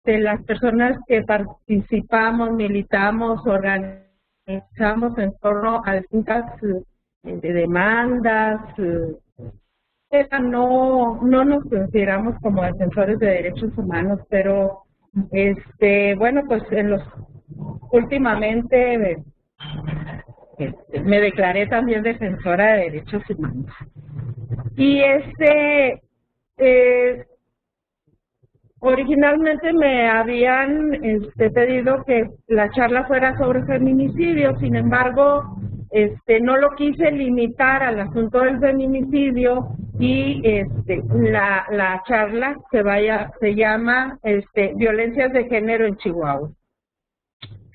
las personas que participamos, militamos, organizamos en torno a distintas demandas, no nos consideramos como defensores de derechos humanos, pero bueno, pues últimamente me declaré también defensora de derechos humanos. Y originalmente me habían pedido que la charla fuera sobre feminicidio, sin embargo, no lo quise limitar al asunto del feminicidio y la charla se llama Violencias de Género en Chihuahua.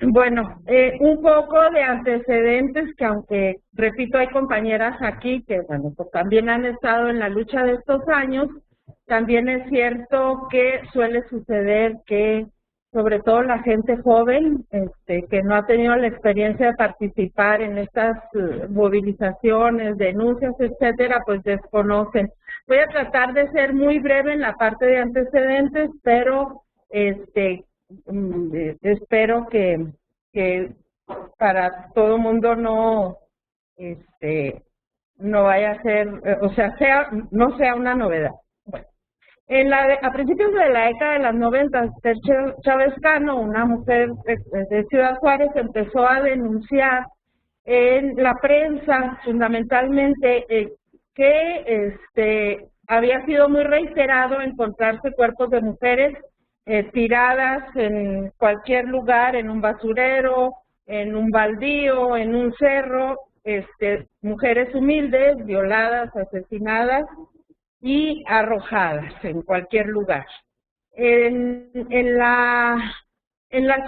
Bueno, un poco de antecedentes que, aunque repito, hay compañeras aquí que, bueno, pues también han estado en la lucha de estos años. También es cierto que suele suceder que, sobre todo la gente joven, que no ha tenido la experiencia de participar en estas movilizaciones, denuncias, etcétera, pues desconocen. Voy a tratar de ser muy breve en la parte de antecedentes, pero espero que para todo mundo no vaya a ser, no sea una novedad. Bueno, a principios de la década de las 90, Esther Chávez Cano, una mujer de Ciudad Juárez, empezó a denunciar en la prensa, fundamentalmente, que había sido muy reiterado encontrarse cuerpos de mujeres tiradas en cualquier lugar, en un basurero, en un baldío, en un cerro, mujeres humildes, violadas, asesinadas y arrojadas en cualquier lugar. En la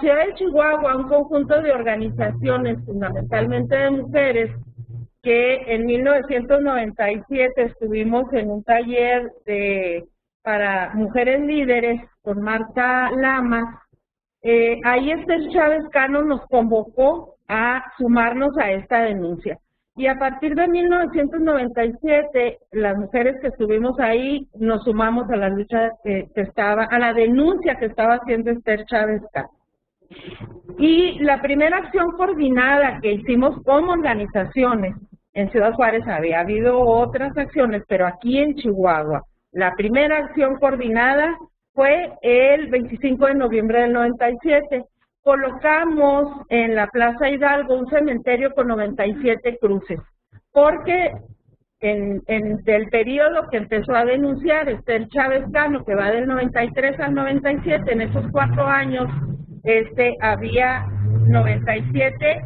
ciudad de Chihuahua, un conjunto de organizaciones, fundamentalmente de mujeres, que en 1997 estuvimos en un taller para mujeres líderes con Marta Lamas. Ahí Esther Chávez Cano nos convocó a sumarnos a esta denuncia. Y a partir de 1997, las mujeres que estuvimos ahí nos sumamos a la lucha a la denuncia que estaba haciendo Esther Chávez Cano. Y la primera acción coordinada que hicimos como organizaciones, en Ciudad Juárez había habido otras acciones, pero aquí en Chihuahua, la primera acción coordinada fue el 25 de noviembre del 97. Colocamos en la Plaza Hidalgo un cementerio con 97 cruces, porque del periodo que empezó a denunciar Esther Chávez Cano, que va del 93 al 97, en esos 4 años, había 97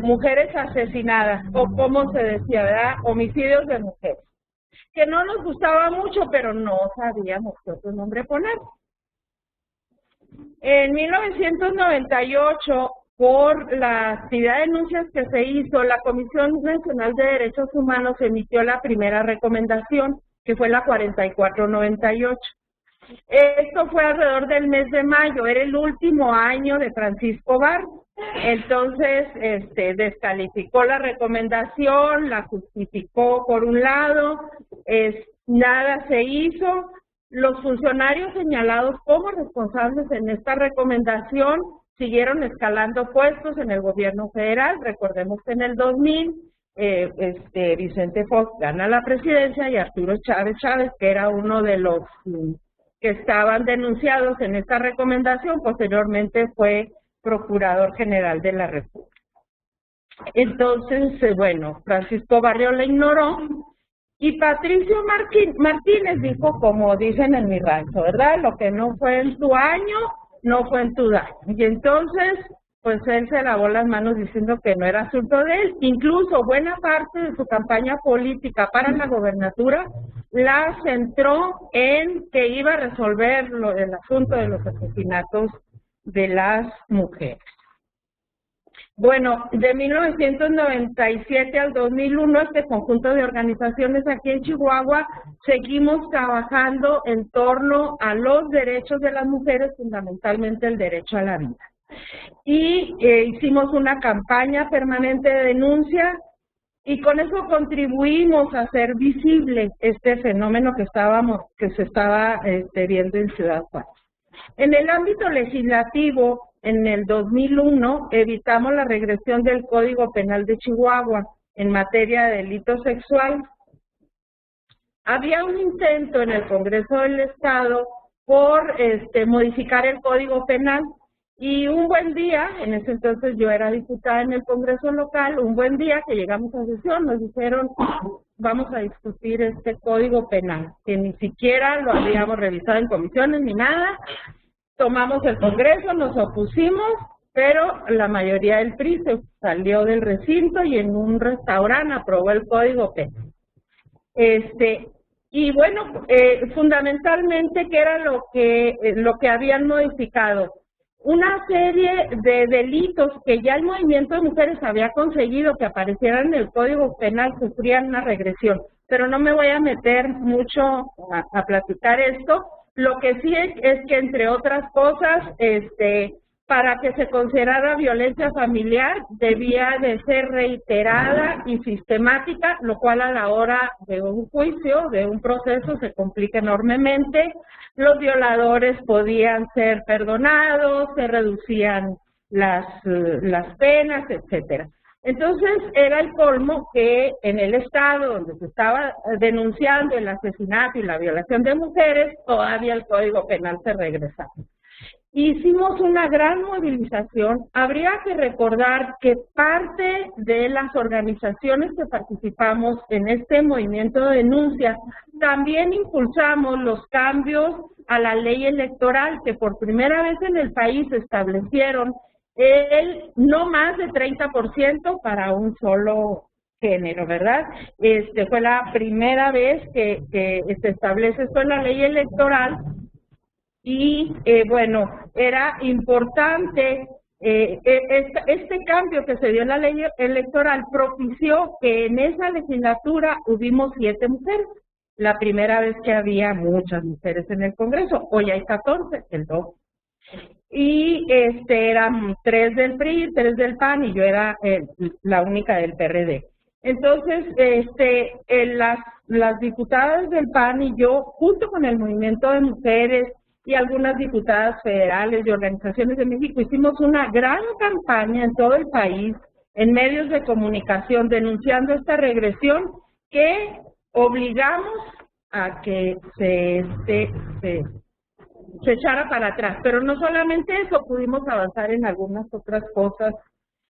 mujeres asesinadas, o como se decía, ¿verdad?, homicidios de mujeres, que no nos gustaba mucho, pero no sabíamos qué otro nombre poner. En 1998, por la actividad de denuncias que se hizo, la Comisión Nacional de Derechos Humanos emitió la primera recomendación, que fue la 4498. Esto fue alrededor del mes de mayo, era el último año de Francisco Bar. Entonces, descalificó la recomendación, la justificó por un lado, nada se hizo. Los funcionarios señalados como responsables en esta recomendación siguieron escalando puestos en el gobierno federal. Recordemos que en el 2000 Vicente Fox gana la presidencia y Arturo Chávez Chávez, que era uno de los que estaban denunciados en esta recomendación, posteriormente fue Procurador General de la República. Entonces, bueno, Francisco Barrio la ignoró y Patricio Martínez dijo, como dicen en mi rancho, ¿verdad? Lo que no fue en tu año, no fue en tu daño. Y entonces, pues él se lavó las manos diciendo que no era asunto de él. Incluso buena parte de su campaña política para la gobernatura la centró en que iba a resolver el asunto de los asesinatos de las mujeres. Bueno, de 1997 al 2001, este conjunto de organizaciones aquí en Chihuahua, seguimos trabajando en torno a los derechos de las mujeres, fundamentalmente el derecho a la vida. Y hicimos una campaña permanente de denuncia y con eso contribuimos a hacer visible este fenómeno que se estaba viendo en Ciudad Juárez. En el ámbito legislativo, en el 2001, evitamos la regresión del Código Penal de Chihuahua en materia de delito sexual. Había un intento en el Congreso del Estado por modificar el Código Penal y un buen día, en ese entonces yo era diputada en el Congreso local, un buen día que llegamos a sesión nos dijeron vamos a discutir este Código Penal, que ni siquiera lo habíamos revisado en comisiones ni nada. Tomamos el Congreso, nos opusimos, pero la mayoría del PRI se salió del recinto y en un restaurante aprobó el Código Penal. Y bueno, fundamentalmente, ¿qué era lo que habían modificado? Una serie de delitos que ya el movimiento de mujeres había conseguido que aparecieran en el Código Penal sufrían una regresión, pero no me voy a meter mucho a platicar esto. Lo que sí es que, entre otras cosas, para que se considerara violencia familiar debía de ser reiterada y sistemática, lo cual a la hora de un juicio, de un proceso, se complica enormemente. Los violadores podían ser perdonados, se reducían las penas, etcétera. Entonces, era el colmo que en el estado donde se estaba denunciando el asesinato y la violación de mujeres, todavía el Código Penal se regresaba. Hicimos una gran movilización. Habría que recordar que parte de las organizaciones que participamos en este movimiento de denuncia también impulsamos los cambios a la ley electoral que por primera vez en el país establecieron el no más de 30% para un solo género, ¿verdad? Fue la primera vez que se establece esto en la ley electoral. Y bueno, era importante, este cambio que se dio en la ley electoral propició que en esa legislatura hubimos 7 mujeres, la primera vez que había muchas mujeres en el Congreso, hoy hay 14, el doble. Y eran 3 del PRI, 3 del PAN y yo era la única del PRD. Entonces, las diputadas del PAN y yo, junto con el movimiento de mujeres, y algunas diputadas federales y organizaciones de México, hicimos una gran campaña en todo el país, en medios de comunicación, denunciando esta regresión que obligamos a que se echara para atrás. Pero no solamente eso, pudimos avanzar en algunas otras cosas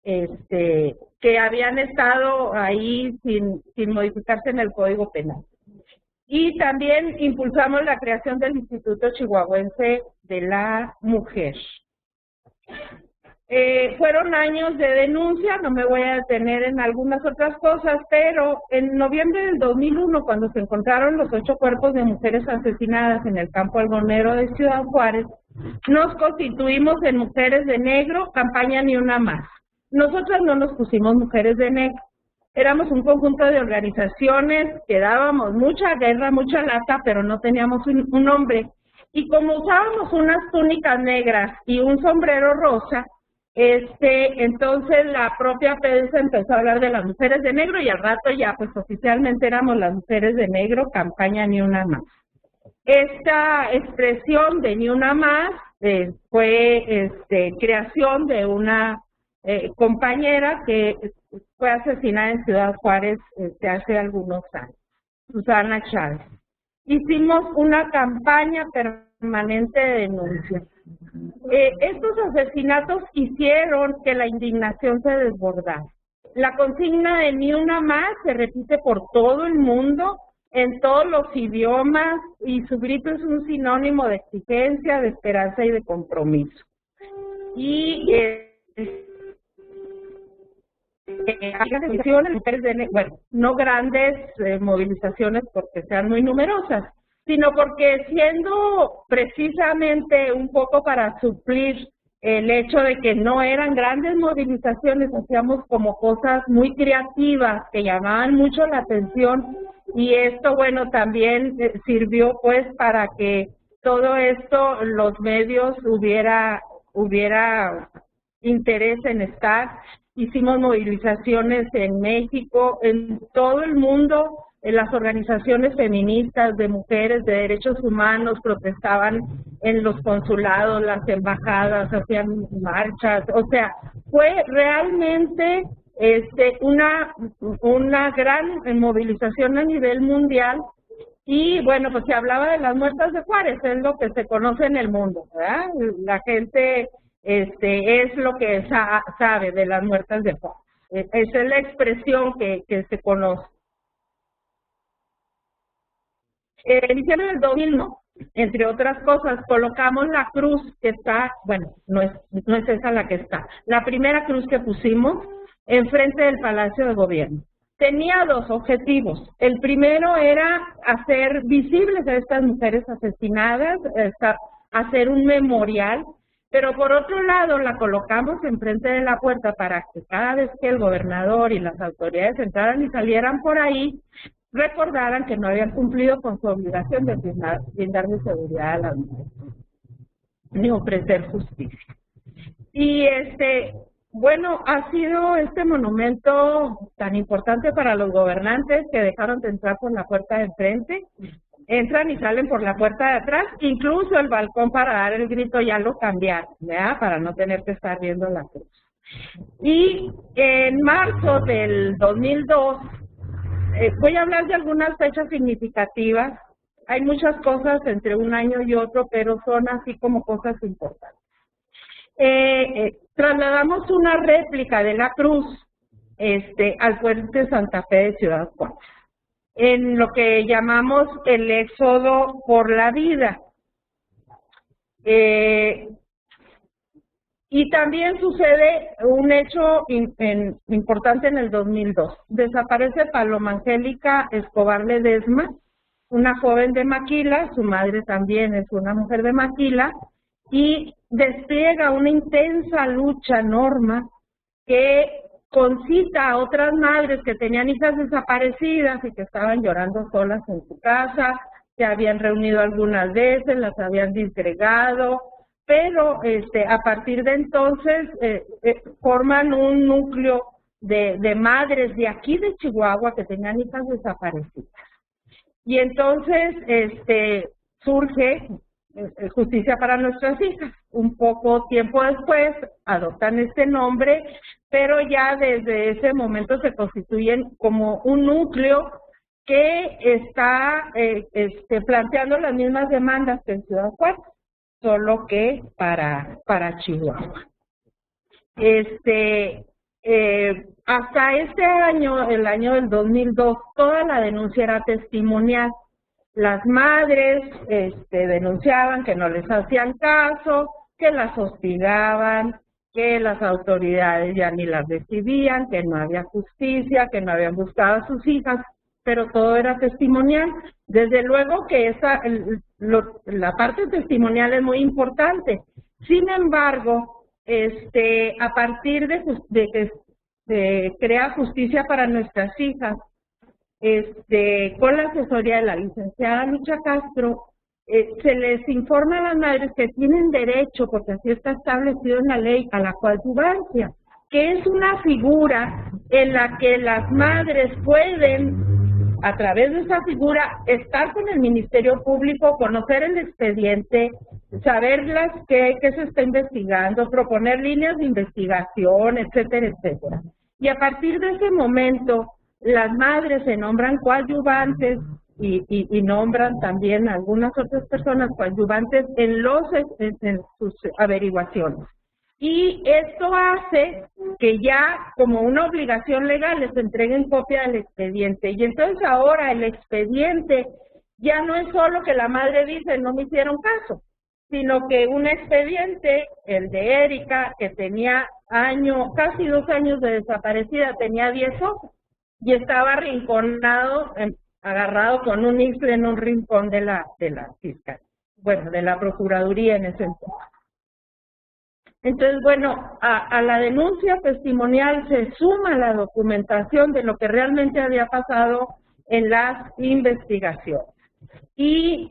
que habían estado ahí sin modificarse en el Código Penal. Y también impulsamos la creación del Instituto Chihuahuense de la Mujer. Fueron años de denuncia, no me voy a detener en algunas otras cosas, pero en noviembre del 2001, cuando se encontraron los 8 cuerpos de mujeres asesinadas en el campo algonero de Ciudad Juárez, nos constituimos en Mujeres de Negro, campaña Ni Una Más. Nosotras no nos pusimos Mujeres de Negro. Éramos un conjunto de organizaciones que dábamos mucha guerra, mucha lata, pero no teníamos un nombre. Y como usábamos unas túnicas negras y un sombrero rosa, entonces la propia PDC empezó a hablar de las mujeres de negro y al rato ya pues oficialmente éramos las mujeres de negro, campaña Ni Una Más. Esta expresión de Ni Una Más fue creación de una compañera que fue asesinada en Ciudad Juárez hace algunos años, Susana Chávez. Hicimos una campaña permanente de denuncia. Estos asesinatos hicieron que la indignación se desbordara. La consigna de Ni Una Más se repite por todo el mundo, en todos los idiomas, y su grito es un sinónimo de exigencia, de esperanza y de compromiso. Y bueno, no grandes movilizaciones porque sean muy numerosas, sino porque siendo precisamente un poco para suplir el hecho de que no eran grandes movilizaciones, hacíamos como cosas muy creativas que llamaban mucho la atención y esto, bueno, también sirvió pues para que todo esto, los medios hubiera interés en estar. Hicimos movilizaciones en México, en todo el mundo, las organizaciones feministas de mujeres de derechos humanos protestaban en los consulados, las embajadas, hacían marchas, o sea, fue realmente una gran movilización a nivel mundial. Y bueno, pues se hablaba de las muertas de Juárez, es lo que se conoce en el mundo, ¿verdad? La gente es lo que sabe de las muertas de Juárez. Esa es la expresión que se conoce. En diciembre del 2001, entre otras cosas, colocamos la cruz que está, bueno, no es esa la que está, la primera cruz que pusimos enfrente del Palacio de Gobierno. Tenía dos objetivos. El primero era hacer visibles a estas mujeres asesinadas, hacer un memorial, pero por otro lado la colocamos enfrente de la puerta para que cada vez que el gobernador y las autoridades entraran y salieran por ahí, recordaran que no habían cumplido con su obligación de brindarle seguridad a las mujeres, ni ofrecer justicia. Y bueno, ha sido este monumento tan importante para los gobernantes que dejaron de entrar por la puerta de enfrente, entran y salen por la puerta de atrás, incluso el balcón para dar el grito ya lo cambiaron, ¿verdad? Para no tener que estar viendo la cruz. Y en marzo del 2002, voy a hablar de algunas fechas significativas, hay muchas cosas entre un año y otro, pero son así como cosas importantes. Trasladamos una réplica de la cruz al puente Santa Fe de Ciudad Juárez, en lo que llamamos el éxodo por la vida. Y también sucede un hecho importante en el 2002. Desaparece Paloma Angélica Escobar Ledesma, una joven de Maquila, su madre también es una mujer de Maquila, y despliega una intensa lucha, Norma, que concita a otras madres que tenían hijas desaparecidas y que estaban llorando solas en su casa, se habían reunido algunas veces, las habían disgregado, pero a partir de entonces forman un núcleo de madres de aquí de Chihuahua que tenían hijas desaparecidas. Y entonces surge Justicia para Nuestras Hijas. Un poco tiempo después adoptan este nombre, pero ya desde ese momento se constituyen como un núcleo que está planteando las mismas demandas que en Ciudad Juárez, solo que para Chihuahua. Hasta este año, el año del 2002, toda la denuncia era testimonial. Las madres denunciaban que no les hacían caso, que las hostigaban, que las autoridades ya ni las recibían, que no había justicia, que no habían buscado a sus hijas, pero todo era testimonial. Desde luego que la parte testimonial es muy importante. Sin embargo, a partir de que se crea Justicia para Nuestras Hijas, con la asesoría de la licenciada Lucha Castro, se les informa a las madres que tienen derecho, porque así está establecido en la ley, a la coadyuvancia, que es una figura en la que las madres pueden, a través de esa figura, estar con el Ministerio Público, conocer el expediente, saber qué se está investigando, proponer líneas de investigación, etcétera, etcétera. Y a partir de ese momento, las madres se nombran coadyuvantes y nombran también a algunas otras personas coadyuvantes en sus averiguaciones. Y esto hace que ya como una obligación legal les entreguen copia del expediente. Y entonces ahora el expediente ya no es solo que la madre dice no me hicieron caso, sino que un expediente, el de Erika, que tenía casi 2 años de desaparecida, tenía 10 hojas y estaba arrinconado, agarrado con un isle en un rincón de la fiscal, bueno, de la Procuraduría en ese entonces. Entonces, bueno, a la denuncia testimonial se suma la documentación de lo que realmente había pasado en las investigaciones. Y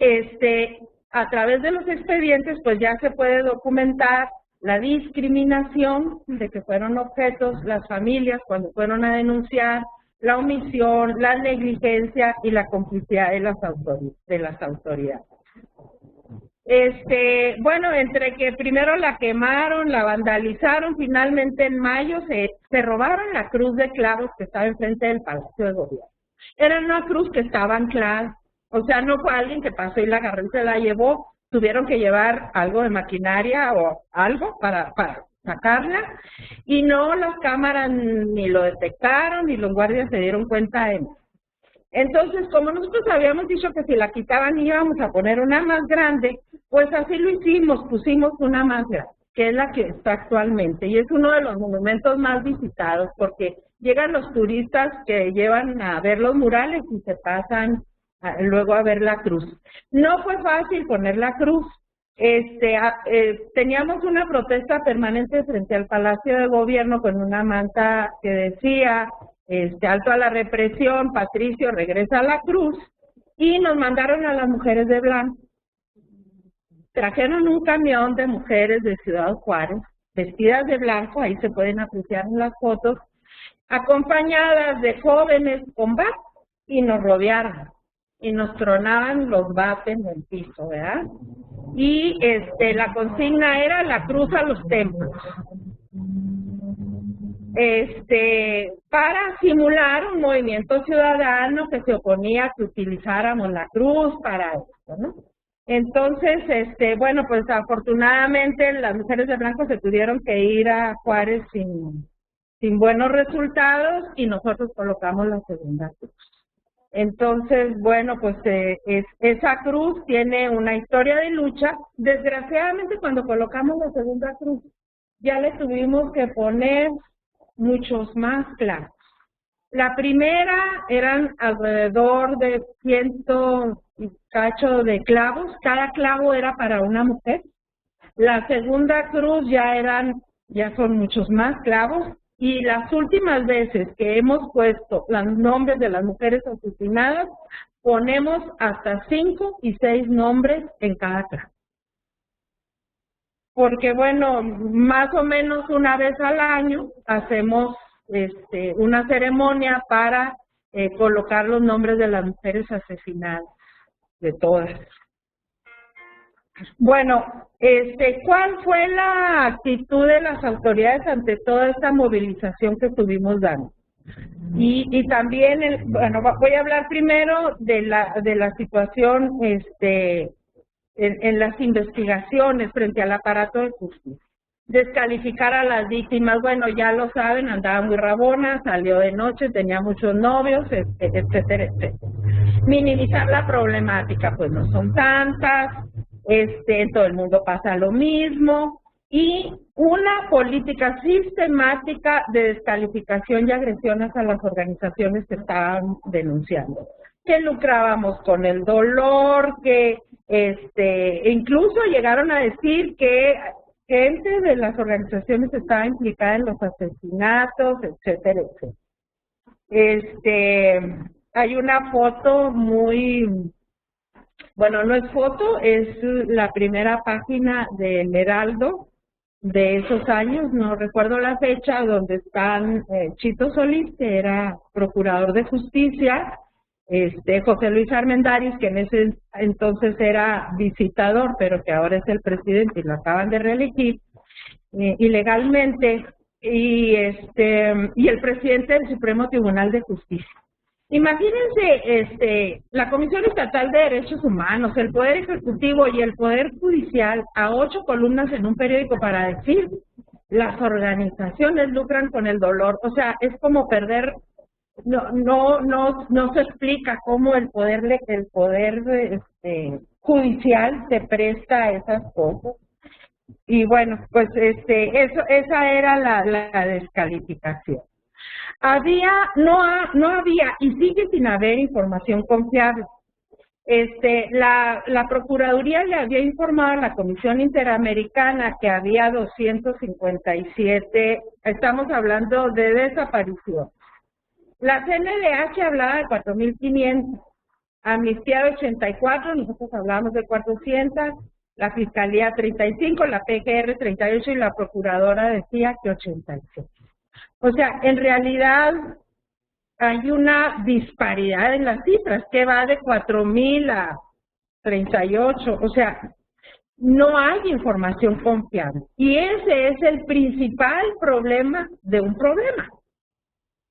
a través de los expedientes, pues ya se puede documentar la discriminación de que fueron objetos las familias cuando fueron a denunciar, la omisión, la negligencia y la complicidad de las autoridades. Bueno, entre que primero la quemaron, la vandalizaron, finalmente en mayo se robaron la cruz de clavos que estaba enfrente del Palacio de Gobierno. Era una cruz que estaba anclada, o sea, no fue alguien que pasó y la agarró y se la llevó, tuvieron que llevar algo de maquinaria o algo para sacarla, y no, las cámaras ni lo detectaron, ni los guardias se dieron cuenta de eso. Entonces, como nosotros habíamos dicho que si la quitaban íbamos a poner una más grande, pues así lo hicimos, pusimos una más grande, que es la que está actualmente, y es uno de los monumentos más visitados, porque llegan los turistas que llevan a ver los murales y se pasan luego a ver la cruz. No fue fácil poner la cruz. Teníamos una protesta permanente frente al Palacio de Gobierno con una manta que decía alto a la represión, Patricio, regresa a la cruz, y nos mandaron a las mujeres de blanco. Trajeron un camión de mujeres de Ciudad Juárez, vestidas de blanco, ahí se pueden apreciar en las fotos, acompañadas de jóvenes con bat, y nos rodearon, y nos tronaban los bates en el piso, ¿verdad? Y la consigna era la cruz a los templos. Para simular un movimiento ciudadano que se oponía a que utilizáramos la cruz para esto, ¿no? Entonces, bueno, pues afortunadamente las mujeres de blanco se tuvieron que ir a Juárez sin buenos resultados, y nosotros colocamos la segunda cruz. Entonces, bueno, pues esa cruz tiene una historia de lucha. Desgraciadamente, cuando colocamos la segunda cruz, ya le tuvimos que poner muchos más clavos. La primera eran alrededor de 100 y cacho de clavos, cada clavo era para una mujer. La segunda cruz ya son muchos más clavos, y las últimas veces que hemos puesto los nombres de las mujeres asesinadas, ponemos hasta 5 y 6 nombres en cada clavo. Porque, bueno, más o menos una vez al año hacemos una ceremonia para colocar los nombres de las mujeres asesinadas, de todas. Bueno, ¿cuál fue la actitud de las autoridades ante toda esta movilización que estuvimos dando? Y también, bueno, voy a hablar primero de la situación en las investigaciones frente al aparato de justicia. Descalificar a las víctimas, bueno, ya lo saben, andaba muy rabona, salió de noche, tenía muchos novios, etcétera, etcétera. Minimizar la problemática, pues no son tantas, en todo el mundo pasa lo mismo, y una política sistemática de descalificación y agresiones a las organizaciones que estaban denunciando, que lucrábamos con el dolor, que incluso llegaron a decir que gente de las organizaciones estaba implicada en los asesinatos, etcétera, etcétera. Hay una foto bueno, no es foto, es la primera página del Heraldo de esos años, no recuerdo la fecha, donde están Chito Solís, que era procurador de justicia, José Luis Armendáriz, que en ese entonces era visitador, pero que ahora es el presidente y lo acaban de reelegir ilegalmente, y el presidente del Supremo Tribunal de Justicia. Imagínense la Comisión Estatal de Derechos Humanos, el Poder Ejecutivo y el Poder Judicial a 8 columnas en un periódico para decir las organizaciones lucran con el dolor. O sea, es como perder, no se explica cómo el poder judicial se presta a esas cosas. Y bueno, pues esa era la descalificación. No había y sigue sin haber información confiable. La Procuraduría le había informado a la Comisión Interamericana que había 257, estamos hablando de desaparición. La CNDH hablaba de 4.500, Amnistía de 84, nosotros hablábamos de 400, la Fiscalía 35, la PGR 38 y la Procuradora decía que 86. O sea, en realidad hay una disparidad en las cifras que va de 4,000 a 38, o sea, no hay información confiable. Y ese es el principal problema de un problema,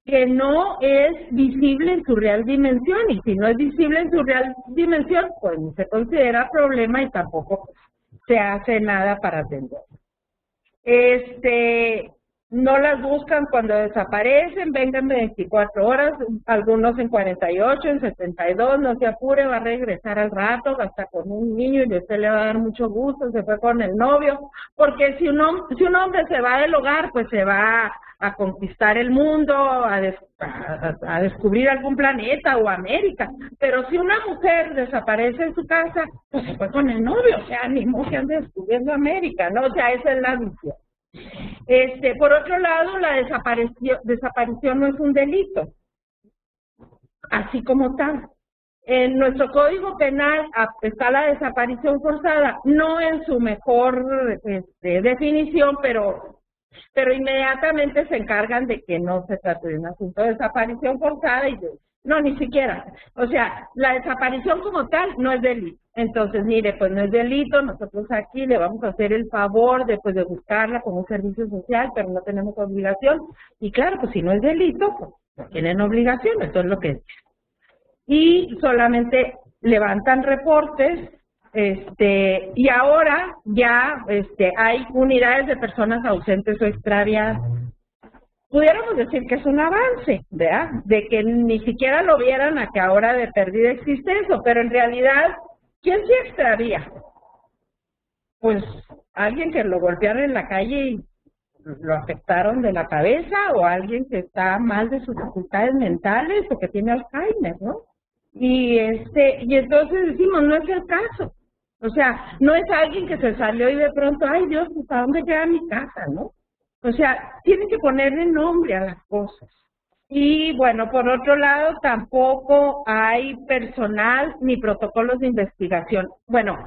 que no es visible en su real dimensión, y si no es visible en su real dimensión, pues no se considera problema y tampoco se hace nada para atenderlo. No las buscan cuando desaparecen, vengan 24 horas, algunos en 48, en 72, no se apure, va a regresar al rato, hasta con un niño y a usted le va a dar mucho gusto, se fue con el novio, porque si un hombre se va del hogar, pues se va a conquistar el mundo, a descubrir algún planeta o América, pero si una mujer desaparece en su casa, pues se fue con el novio, o sea, ni modo que ande descubriendo América, ¿no? O sea, esa es la visión. Por otro lado, la desaparición no es un delito, así como tal. En nuestro Código Penal está la desaparición forzada, no en su mejor definición, pero inmediatamente se encargan de que no se trate de un asunto de desaparición forzada y no, ni siquiera. O sea, la desaparición como tal no es delito. Entonces, mire, pues no es delito, nosotros aquí le vamos a hacer el favor de buscarla como un servicio social, pero no tenemos obligación. Y claro, pues si no es delito, pues no tienen obligación, eso es lo que es. Y solamente levantan reportes, y ahora ya hay unidades de personas ausentes o extraviadas. Pudiéramos decir que es un avance, ¿verdad? De que ni siquiera lo vieran a que ahora de perdida existe eso, pero en realidad, ¿quién se extravía? Pues alguien que lo golpearon en la calle y lo afectaron de la cabeza, o alguien que está mal de sus facultades mentales o que tiene Alzheimer, ¿no? Y entonces decimos, no es el caso. O sea, no es alguien que se salió y de pronto, ay Dios, pues ¿a dónde queda mi casa, no? O sea, tienen que ponerle nombre a las cosas. Y bueno, por otro lado, tampoco hay personal ni protocolos de investigación. Bueno,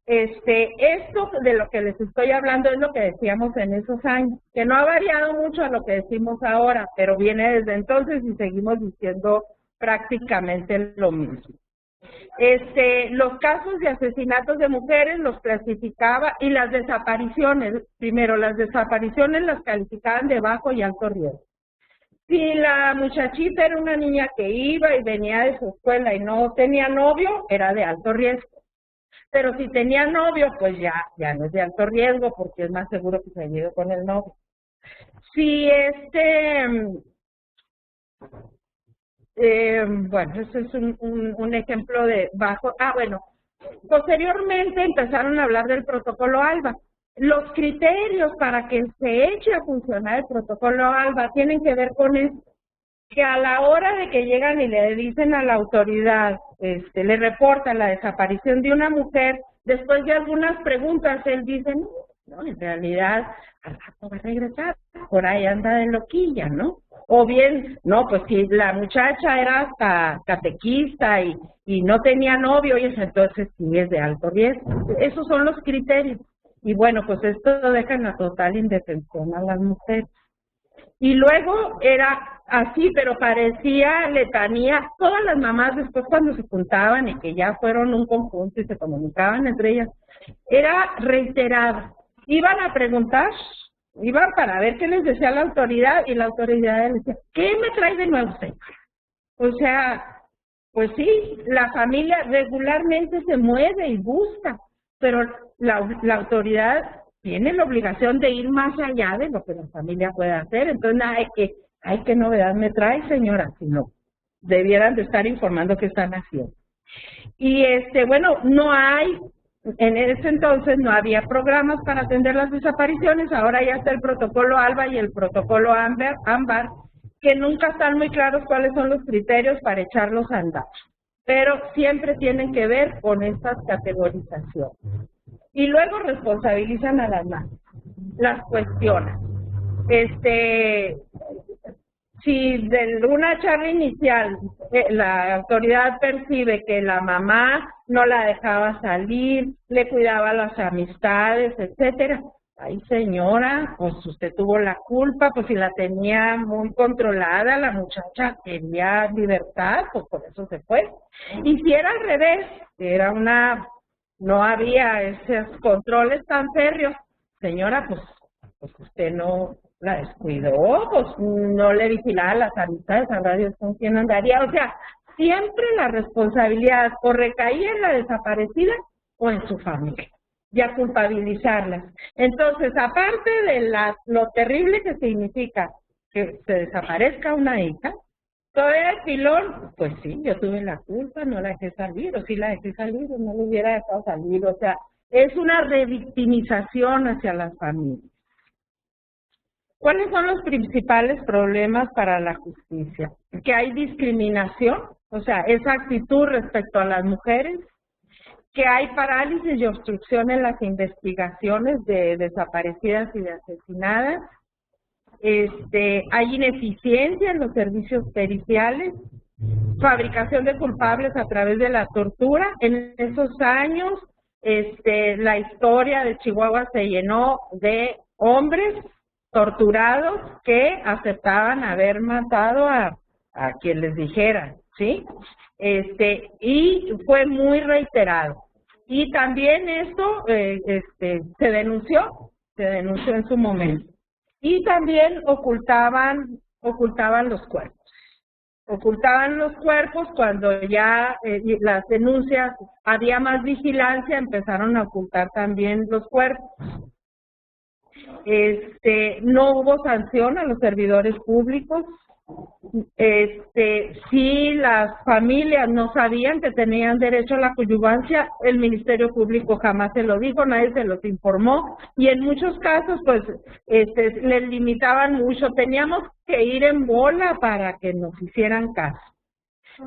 esto de lo que les estoy hablando es lo que decíamos en esos años, que no ha variado mucho a lo que decimos ahora, pero viene desde entonces y seguimos diciendo prácticamente lo mismo. Los casos de asesinatos de mujeres los clasificaba, y las desapariciones, primero las desapariciones las calificaban de bajo y alto riesgo. Si la muchachita era una niña que iba y venía de su escuela y no tenía novio, era de alto riesgo. Pero si tenía novio, pues ya no es de alto riesgo, porque es más seguro que se haya ido con el novio. Si bueno, ese es un ejemplo de bajo. Bueno, posteriormente empezaron a hablar del protocolo ALBA. Los criterios para que se eche a funcionar el protocolo ALBA tienen que ver con esto, que a la hora de que llegan y le dicen a la autoridad, le reportan la desaparición de una mujer, después de algunas preguntas, él dice, no, en realidad, al rato va a regresar, por ahí anda de loquilla, ¿no? O bien, no, pues si la muchacha era hasta catequista y no tenía novio, y eso, entonces sí es de alto riesgo. Esos son los criterios. Y bueno, pues esto deja en la total indefensión a las mujeres. Y luego era así, pero parecía letanía. Todas las mamás después cuando se juntaban y que ya fueron un conjunto y se comunicaban entre ellas, era reiterada. Iban a preguntar, iban para ver qué les decía la autoridad, y la autoridad les decía, ¿qué me trae de nuevo, señora? O sea, pues sí, la familia regularmente se mueve y busca, pero la autoridad tiene la obligación de ir más allá de lo que la familia puede hacer. Entonces, ¿qué novedad me trae, señora? Si no, debieran de estar informando qué están haciendo. Y bueno, no hay, en ese entonces no había programas para atender las desapariciones, ahora ya está el protocolo ALBA y el protocolo AMBAR, que nunca están muy claros cuáles son los criterios para echarlos a andar, pero siempre tienen que ver con estas categorizaciones. Y luego responsabilizan a las madres, las cuestionan. Si de una charla inicial la autoridad percibe que la mamá no la dejaba salir, le cuidaba las amistades, etcétera, Ay, señora, pues usted tuvo la culpa, pues si la tenía muy controlada, la muchacha quería libertad, pues por eso se fue. Y si era al revés, no había esos controles tan férreos, señora, pues usted no la descuidó, pues no le vigilaba las amistades, a Dios con quién andaría. O sea, siempre la responsabilidad o recaía en la desaparecida o en su familia, y a culpabilizarlas. Entonces, aparte de lo terrible que significa que se desaparezca una hija, todavía el pilón, pues sí, yo tuve la culpa, no la dejé salir, o sí la dejé salir, o no la hubiera dejado salir. O sea, es una revictimización hacia las familias. ¿Cuáles son los principales problemas para la justicia? Que hay discriminación, o sea, esa actitud respecto a las mujeres, que hay parálisis y obstrucción en las investigaciones de desaparecidas y de asesinadas, hay ineficiencia en los servicios periciales, fabricación de culpables a través de la tortura. En esos años, la historia de Chihuahua se llenó de hombres torturados que aceptaban haber matado a quien les dijera, ¿sí? Y fue muy reiterado. Y también esto se denunció en su momento. Y también ocultaban los cuerpos. Ocultaban los cuerpos cuando ya las denuncias, había más vigilancia, empezaron a ocultar también los cuerpos. No hubo sanción a los servidores públicos. Si las familias no sabían que tenían derecho a la coadyuvancia, el Ministerio Público jamás se lo dijo, nadie se los informó, y en muchos casos pues les limitaban mucho, teníamos que ir en bola para que nos hicieran caso.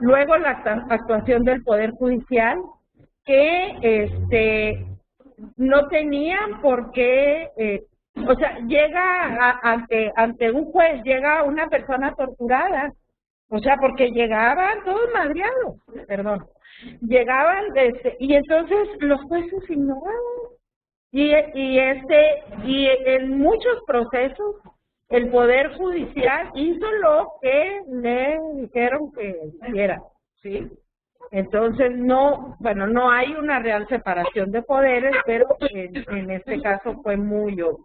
Luego la actuación del Poder Judicial, que no tenían por qué o sea, llega ante un juez, llega una persona torturada, o sea, porque llegaban todos madreados, perdón, llegaban, y entonces los jueces ignoraban, y en muchos procesos el Poder Judicial hizo lo que le dijeron que hiciera, ¿sí? Entonces, no hay una real separación de poderes, pero en este caso fue muy obvio.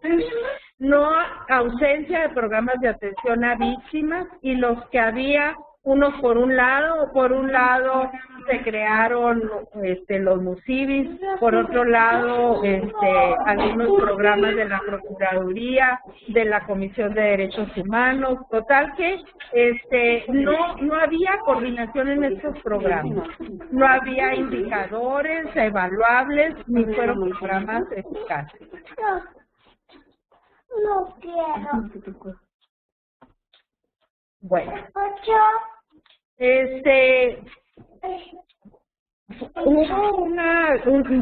No ausencia de programas de atención a víctimas, y los que había, unos por un lado se crearon los MUSIBIS, por otro lado algunos programas de la Procuraduría, de la Comisión de Derechos Humanos, total que no había coordinación en estos programas, no había indicadores evaluables, ni fueron programas eficaces. No quiero. Bueno,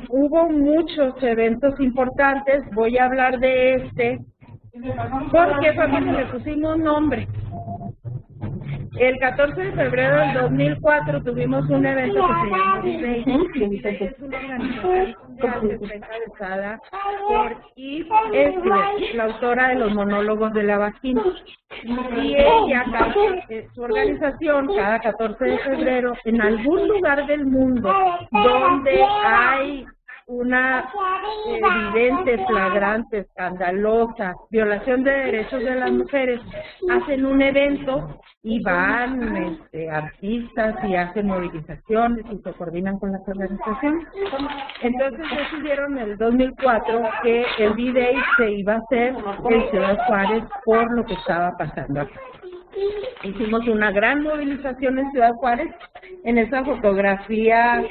hubo muchos eventos importantes. Voy a hablar de porque fue cuando le pusimos nombre. El 14 de febrero del 2004 tuvimos un evento que se llamó D-Day, es una organización encabezada por Eve Ensler, la autora de los monólogos de la vagina. Y ella, su organización, cada 14 de febrero, en algún lugar del mundo donde hay una evidente, flagrante, escandalosa violación de derechos de las mujeres, hacen un evento y van artistas y hacen movilizaciones y se coordinan con las organizaciones. Entonces decidieron en el 2004 que el D-Day se iba a hacer en Ciudad Juárez por lo que estaba pasando acá. Hicimos una gran movilización en Ciudad Juárez. En esa fotografía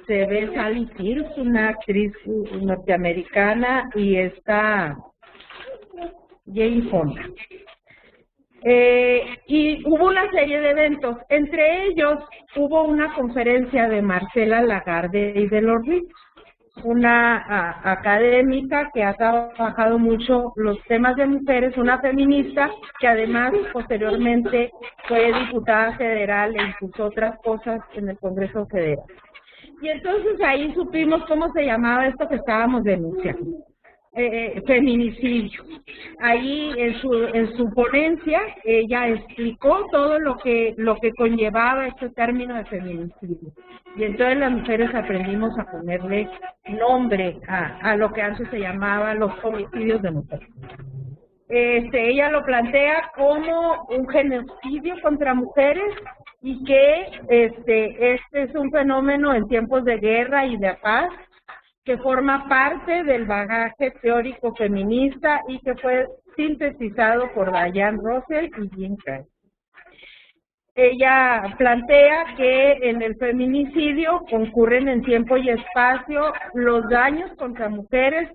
se ve Sally Pierce, una actriz norteamericana, y está Jane Fonda. Y hubo una serie de eventos, entre ellos hubo una conferencia de Marcela Lagarde y de los Ríos, una académica que ha trabajado mucho los temas de mujeres, una feminista que además posteriormente fue diputada federal e impulsó otras cosas en el Congreso Federal. Y entonces ahí supimos cómo se llamaba esto que estábamos denunciando. feminicidio. Ahí en su ponencia ella explicó todo lo que conllevaba este término de feminicidio. Y entonces las mujeres aprendimos a ponerle nombre a lo que antes se llamaba los homicidios de mujeres. Ella lo plantea como un genocidio contra mujeres y que este es un fenómeno en tiempos de guerra y de paz que forma parte del bagaje teórico feminista y que fue sintetizado por Diane Russell y Jean Craig. Ella plantea que en el feminicidio concurren en tiempo y espacio los daños contra mujeres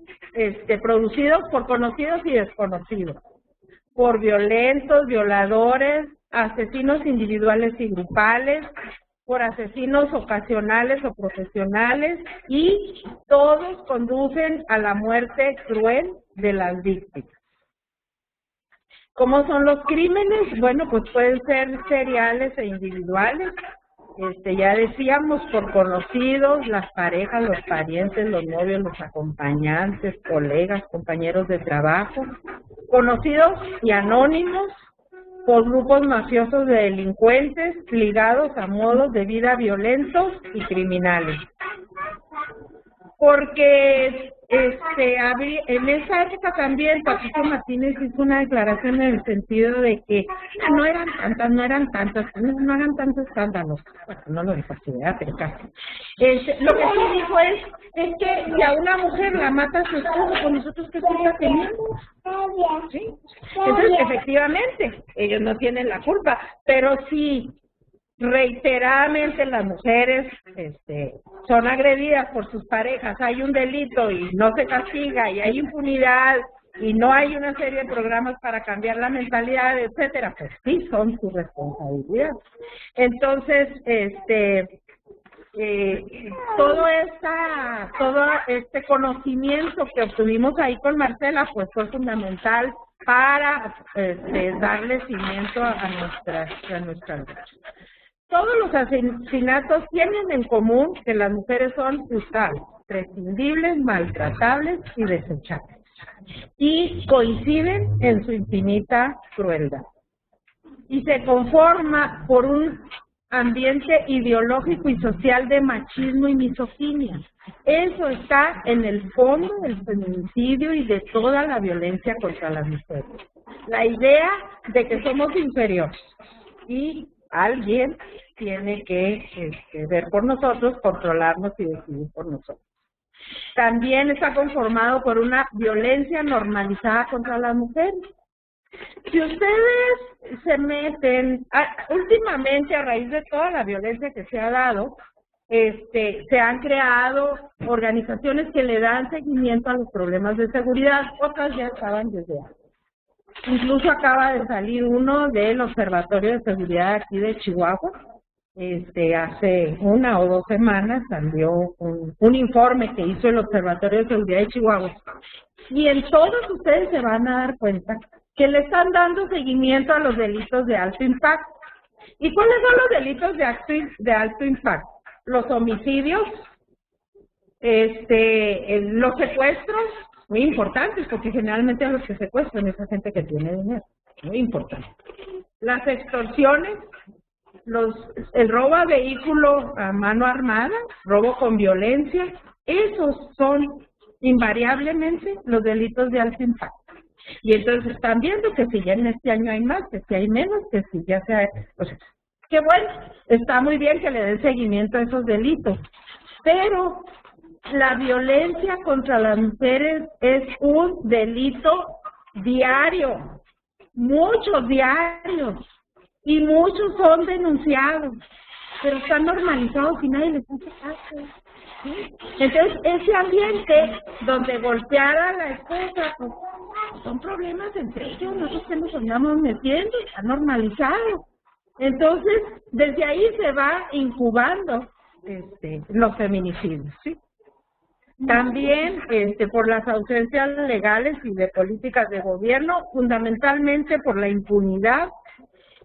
producidos por conocidos y desconocidos, por violentos, violadores, asesinos individuales y grupales, por asesinos ocasionales o profesionales, y todos conducen a la muerte cruel de las víctimas. ¿Cómo son los crímenes? Bueno, pues pueden ser seriales e individuales. Ya decíamos, por conocidos, las parejas, los parientes, los novios, los acompañantes, colegas, compañeros de trabajo, conocidos y anónimos, por grupos mafiosos de delincuentes ligados a modos de vida violentos y criminales. Porque en esa época también Patricio Martínez hizo una declaración en el sentido de que no eran tantas, no hagan tantos escándalos. Bueno, no lo dijo así, ¿verdad? Pero casi. Lo que sí dijo es que si a una mujer la mata su esposo, pues nosotros qué culpa tenemos. ¿Sí? Entonces, efectivamente, ellos no tienen la culpa, pero sí, reiteradamente las mujeres son agredidas por sus parejas, hay un delito y no se castiga y hay impunidad y no hay una serie de programas para cambiar la mentalidad, etcétera, pues sí son su responsabilidad. Entonces, todo este conocimiento que obtuvimos ahí con Marcela pues fue fundamental para darle cimiento a nuestra lucha. Todos los asesinatos tienen en común que las mujeres son usables, prescindibles, maltratables y desechables, y coinciden en su infinita crueldad. Y se conforma por un ambiente ideológico y social de machismo y misoginia. Eso está en el fondo del feminicidio y de toda la violencia contra las mujeres. La idea de que somos inferiores y alguien tiene que ver por nosotros, controlarnos y decidir por nosotros. También está conformado por una violencia normalizada contra las mujeres. Si ustedes se meten, últimamente a raíz de toda la violencia que se ha dado, se han creado organizaciones que le dan seguimiento a los problemas de seguridad, otras ya estaban desde antes. Incluso acaba de salir uno del Observatorio de Seguridad aquí de Chihuahua. Hace 1 o 2 semanas salió un informe que hizo el Observatorio de Seguridad de Chihuahua. Y en todos ustedes se van a dar cuenta que le están dando seguimiento a los delitos de alto impacto. ¿Y cuáles son los delitos de alto impacto? Los homicidios, los secuestros, muy importantes, porque generalmente a los que secuestran es la gente que tiene dinero, muy importante. Las extorsiones, el robo a vehículo a mano armada, robo con violencia, esos son invariablemente los delitos de alto impacto. Y entonces están viendo que si ya en este año hay más, que si hay menos, que si ya se hay... O sea, que bueno, está muy bien que le den seguimiento a esos delitos, pero la violencia contra las mujeres es un delito diario, muchos diarios, y muchos son denunciados, pero están normalizados y nadie les hace caso. ¿Sí? Entonces, ese ambiente donde golpear a la esposa, pues, son problemas entre ellos, nosotros que nos andamos metiendo, está normalizado. Entonces, desde ahí se va incubando los feminicidios, ¿sí? También por las ausencias legales y de políticas de gobierno, fundamentalmente por la impunidad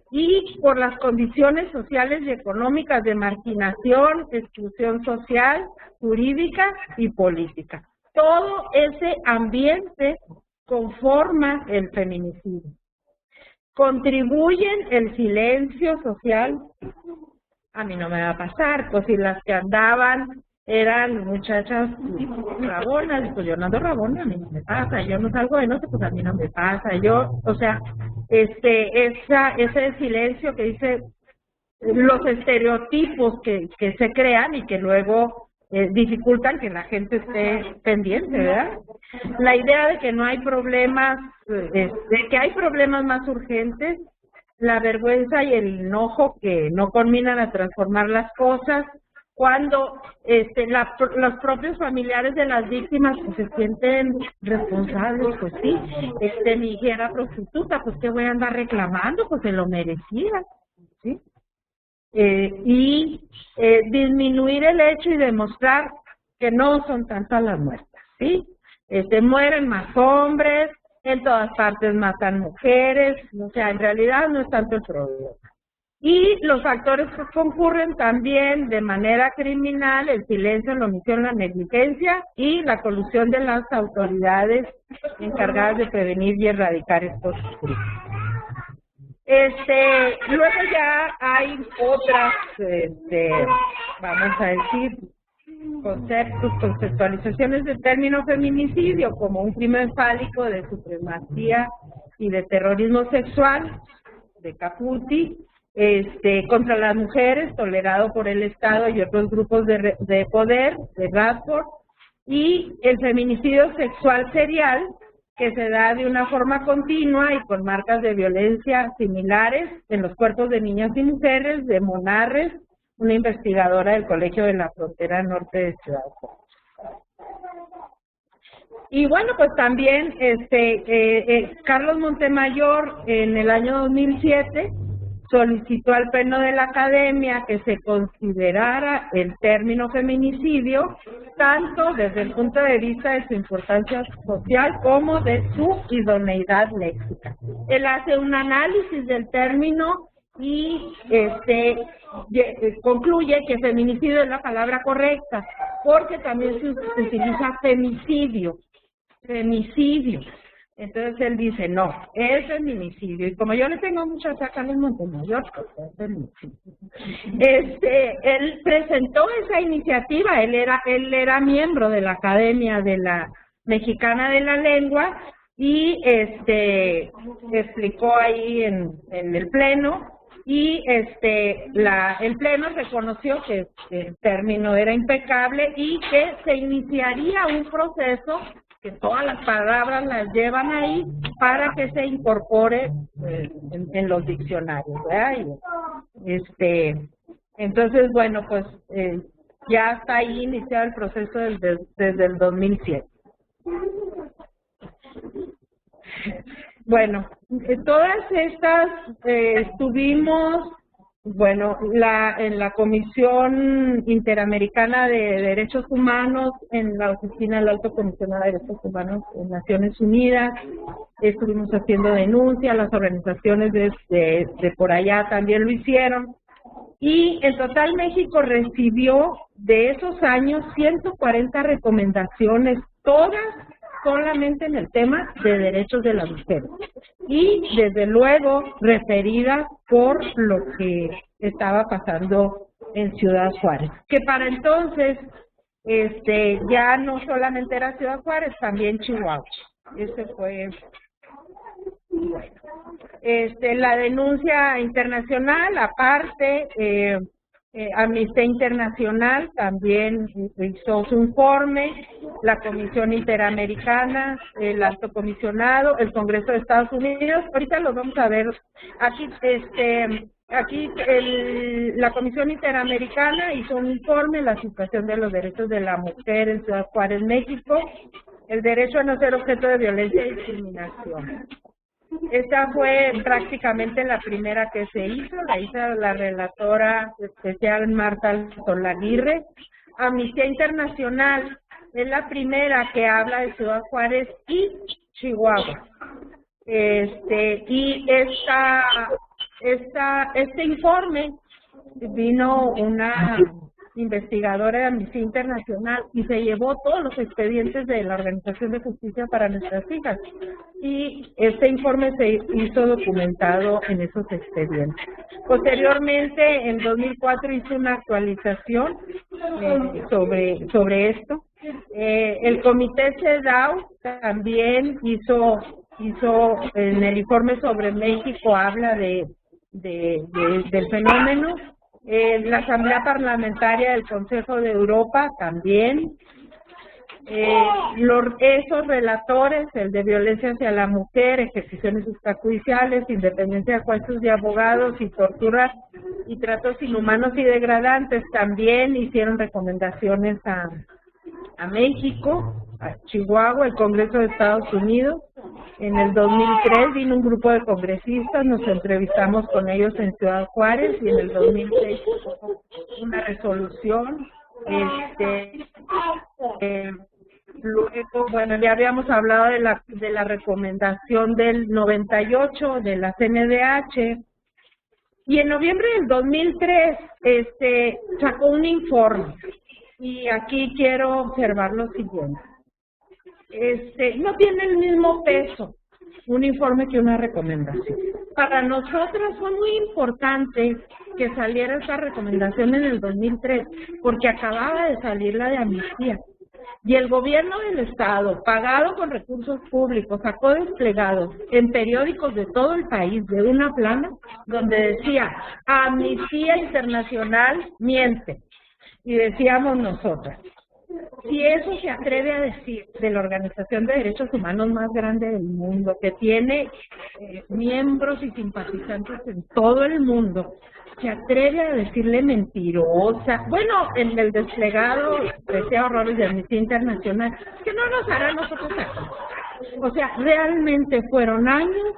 y por las condiciones sociales y económicas de marginación, exclusión social, jurídica y política. todo ese ambiente conforma el feminicidio. Contribuyen el silencio social. A mí no me va a pasar, pues si las que andaban eran muchachas rabonas, pues yo no ando rabona, a mí no me pasa, yo no salgo de noche, pues a mí no me pasa, yo, o sea, ese silencio que dice los estereotipos que se crean y que luego dificultan que la gente esté pendiente, ¿verdad? La idea de que no hay problemas, de que hay problemas más urgentes, la vergüenza y el enojo que no culminan a transformar las cosas, cuando los propios familiares de las víctimas pues, se sienten responsables, pues sí, mi hija era prostituta, pues que voy a andar reclamando, pues se lo merecía, ¿sí? Disminuir el hecho y demostrar que no son tantas las muertas, ¿sí? Mueren más hombres, en todas partes matan mujeres, o sea, en realidad no es tanto el problema. Y los factores que concurren también de manera criminal, el silencio, la omisión, la negligencia y la colusión de las autoridades encargadas de prevenir y erradicar estos crímenes. Luego ya hay otras, vamos a decir, conceptos, conceptualizaciones del término feminicidio como un crimen fálico de supremacía y de terrorismo sexual, de Caputi, contra las mujeres, tolerado por el Estado y otros grupos de poder, de Radford, y el feminicidio sexual serial, que se da de una forma continua y con marcas de violencia similares en los cuerpos de niñas y mujeres, de Monarres, una investigadora del Colegio de la Frontera Norte de Ciudad Juárez. Y bueno, pues también Carlos Montemayor en el año 2007 solicitó al Pleno de la Academia que se considerara el término feminicidio tanto desde el punto de vista de su importancia social como de su idoneidad léxica. Él hace un análisis del término y concluye que feminicidio es la palabra correcta porque también se utiliza femicidio. Entonces él dice, no, es feminicidio. Y como yo le tengo mucha saca a los Montemayor, pues es feminicidio. Él presentó esa iniciativa, él era miembro de la Academia de la Mexicana de la Lengua y explicó ahí en el Pleno y el Pleno reconoció que el término era impecable y que se iniciaría un proceso que todas las palabras las llevan ahí para que se incorpore en los diccionarios, ¿verdad? Entonces, bueno, pues ya está ahí iniciado el proceso desde el 2007. Bueno, todas estas estuvimos, bueno, en la Comisión Interamericana de Derechos Humanos, en la Oficina del Alto Comisionado de Derechos Humanos en Naciones Unidas, estuvimos haciendo denuncias, las organizaciones de por allá también lo hicieron, y en total México recibió de esos años 140 recomendaciones, todas solamente en el tema de derechos de las mujeres y desde luego referidas por lo que estaba pasando en Ciudad Juárez, que para entonces ya no solamente era Ciudad Juárez, también Chihuahua. Fue bueno. La denuncia internacional, aparte, Amnistía Internacional también hizo su informe, la Comisión Interamericana, el Alto Comisionado, el Congreso de Estados Unidos. Ahorita lo vamos a ver. Aquí, la Comisión Interamericana hizo un informe, la situación de los derechos de la mujer en Ciudad Juárez, México, el derecho a no ser objeto de violencia y discriminación. Esta fue prácticamente la primera que se hizo, la hizo la relatora especial Marta Solaguirre. Amnistía Internacional es la primera que habla de Ciudad Juárez y Chihuahua. Y este informe vino investigadora de Amnistía Internacional, y se llevó todos los expedientes de la Organización de Justicia para Nuestras Hijas. Y este informe se hizo documentado en esos expedientes. Posteriormente, en 2004, hizo una actualización sobre esto. El Comité CEDAW también hizo en el informe sobre México, habla del fenómeno. La Asamblea Parlamentaria del Consejo de Europa también. Esos relatores, el de violencia hacia la mujer, ejecuciones extrajudiciales, independencia de jueces y abogados y torturas y tratos inhumanos y degradantes, también hicieron recomendaciones a México, a Chihuahua, el Congreso de Estados Unidos. En el 2003 vino un grupo de congresistas, nos entrevistamos con ellos en Ciudad Juárez, y en el 2006 una resolución. Luego, bueno, ya habíamos hablado de la recomendación del 98 de la CNDH, y en noviembre del 2003 sacó un informe, y aquí quiero observar lo siguiente. No tiene el mismo peso un informe que una recomendación. Para nosotros fue muy importante que saliera esa recomendación en el 2003, porque acababa de salir la de amnistía. Y el gobierno del estado, pagado con recursos públicos, sacó desplegados en periódicos de todo el país, de una plana, donde decía, Amnistía Internacional miente. Y decíamos nosotras, si eso se atreve a decir de la Organización de Derechos Humanos más grande del mundo, que tiene miembros y simpatizantes en todo el mundo, se atreve a decirle mentirosa, bueno, en el desplegado decía horrores de Amnistía Internacional, que no nos hará nosotros aquí. O sea, realmente fueron años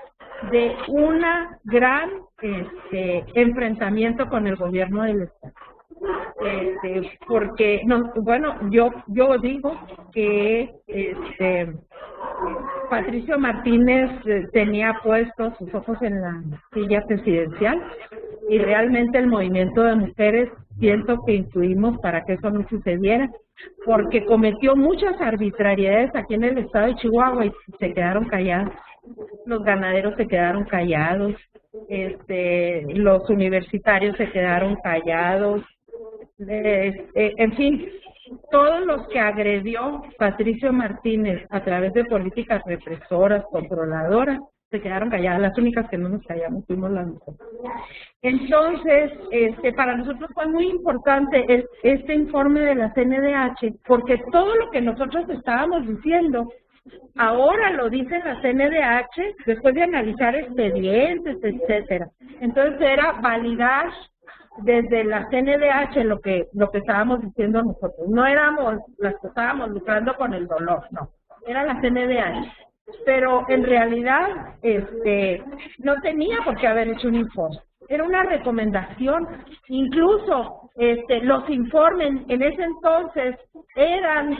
de una gran enfrentamiento con el gobierno del estado. Porque no, bueno, yo digo que Patricio Martínez tenía puestos sus ojos en la silla presidencial, y realmente el movimiento de mujeres siento que influimos para que eso no sucediera, porque cometió muchas arbitrariedades aquí en el estado de Chihuahua y se quedaron callados. Los ganaderos se quedaron callados, los universitarios se quedaron callados, en fin, todos los que agredió Patricio Martínez a través de políticas represoras, controladoras, se quedaron calladas. Las únicas que no nos callamos fuimos las mujeres. Entonces, para nosotros fue muy importante este informe de la CNDH, porque todo lo que nosotros estábamos diciendo, ahora lo dice la CNDH después de analizar expedientes, etcétera. Entonces era validar desde la CNDH lo que estábamos diciendo nosotros. No éramos las que estábamos lucrando con el dolor, no, era la CNDH. Pero en realidad no tenía por qué haber hecho un informe, era una recomendación. Incluso los informes en ese entonces eran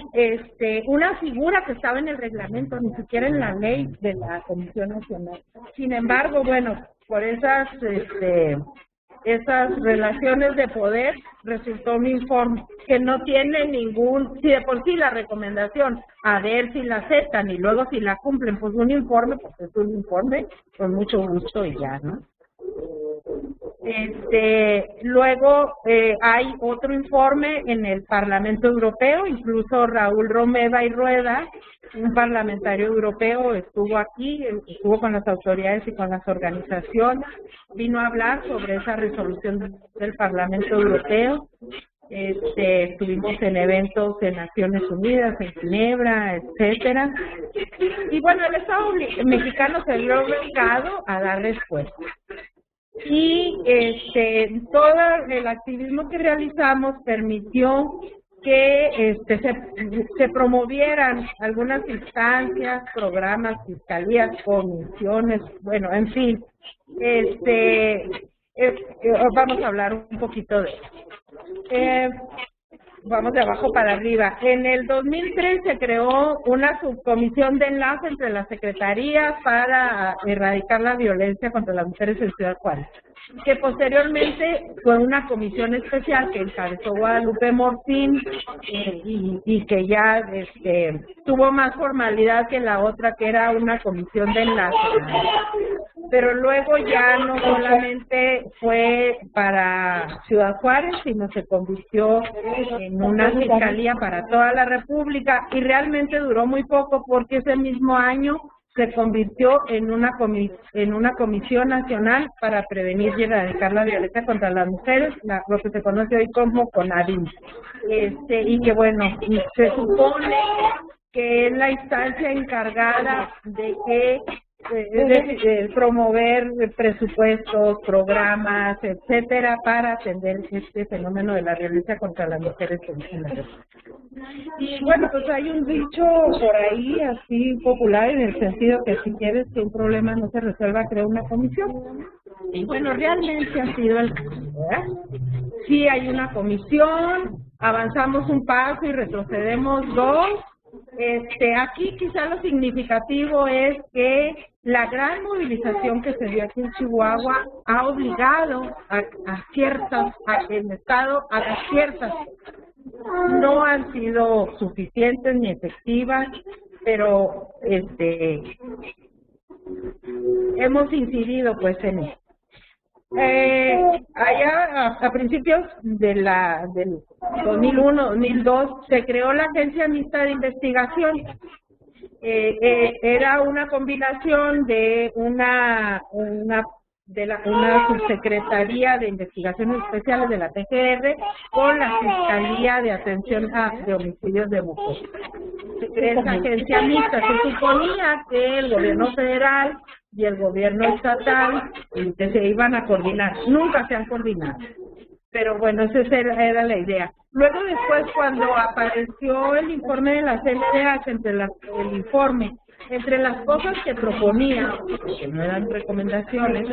una figura que estaba en el reglamento, ni siquiera en la ley de la Comisión Nacional. Sin embargo, bueno, por esas relaciones de poder, resultó un informe que no tiene ningún, si de por sí la recomendación, a ver si la aceptan y luego si la cumplen, pues un informe, pues es un informe, con mucho gusto y ya, ¿no? Luego hay otro informe en el Parlamento Europeo, incluso Raúl Romeva y Rueda, un parlamentario europeo, estuvo aquí, estuvo con las autoridades y con las organizaciones, vino a hablar sobre esa resolución del Parlamento Europeo. Estuvimos en eventos de Naciones Unidas, en Ginebra, etcétera. Y bueno, el Estado mexicano se vio obligado a dar respuesta. Y todo el activismo que realizamos permitió que se promovieran algunas instancias, programas, fiscalías, comisiones, bueno, en fin, vamos a hablar un poquito de eso. vamos de abajo para arriba. En el 2003 se creó una subcomisión de enlace entre las secretarías para erradicar la violencia contra las mujeres en Ciudad Juárez, que posteriormente fue una comisión especial que encabezó Guadalupe Morfín y que ya tuvo más formalidad que la otra, que era una comisión de enlace. Pero luego ya no solamente fue para Ciudad Juárez, sino se convirtió en una fiscalía para toda la República, y realmente duró muy poco porque ese mismo año se convirtió en una comisión nacional para prevenir y erradicar la violencia contra las mujeres, lo que se conoce hoy como CONAVIM. Y que bueno, se supone que es la instancia encargada de que promover presupuestos, programas, etcétera, para atender este fenómeno de la violencia contra las mujeres en la República. Y bueno, pues hay un dicho por ahí así popular en el sentido que si quieres que un problema no se resuelva, crea una comisión. Y bueno, realmente ha sido el caso, ¿verdad? Sí hay una comisión, avanzamos un paso y retrocedemos dos. Aquí quizá lo significativo es que la gran movilización que se dio aquí en Chihuahua ha obligado a el Estado a dar ciertas. No han sido suficientes ni efectivas, pero hemos incidido pues en eso. Allá a principios del 2001-2002 se creó la Agencia Mixta de Investigación. Era una combinación de una subsecretaría de investigaciones especiales de la PGR con la Fiscalía de Atención de Homicidios de Mujeres. Se creó esa agencia mixta. Se suponía que el gobierno federal y el gobierno estatal que se iban a coordinar. Nunca se han coordinado. Pero bueno, esa era la idea. Luego después, cuando apareció el informe de la CNDH, entre las cosas que proponía, que no eran recomendaciones,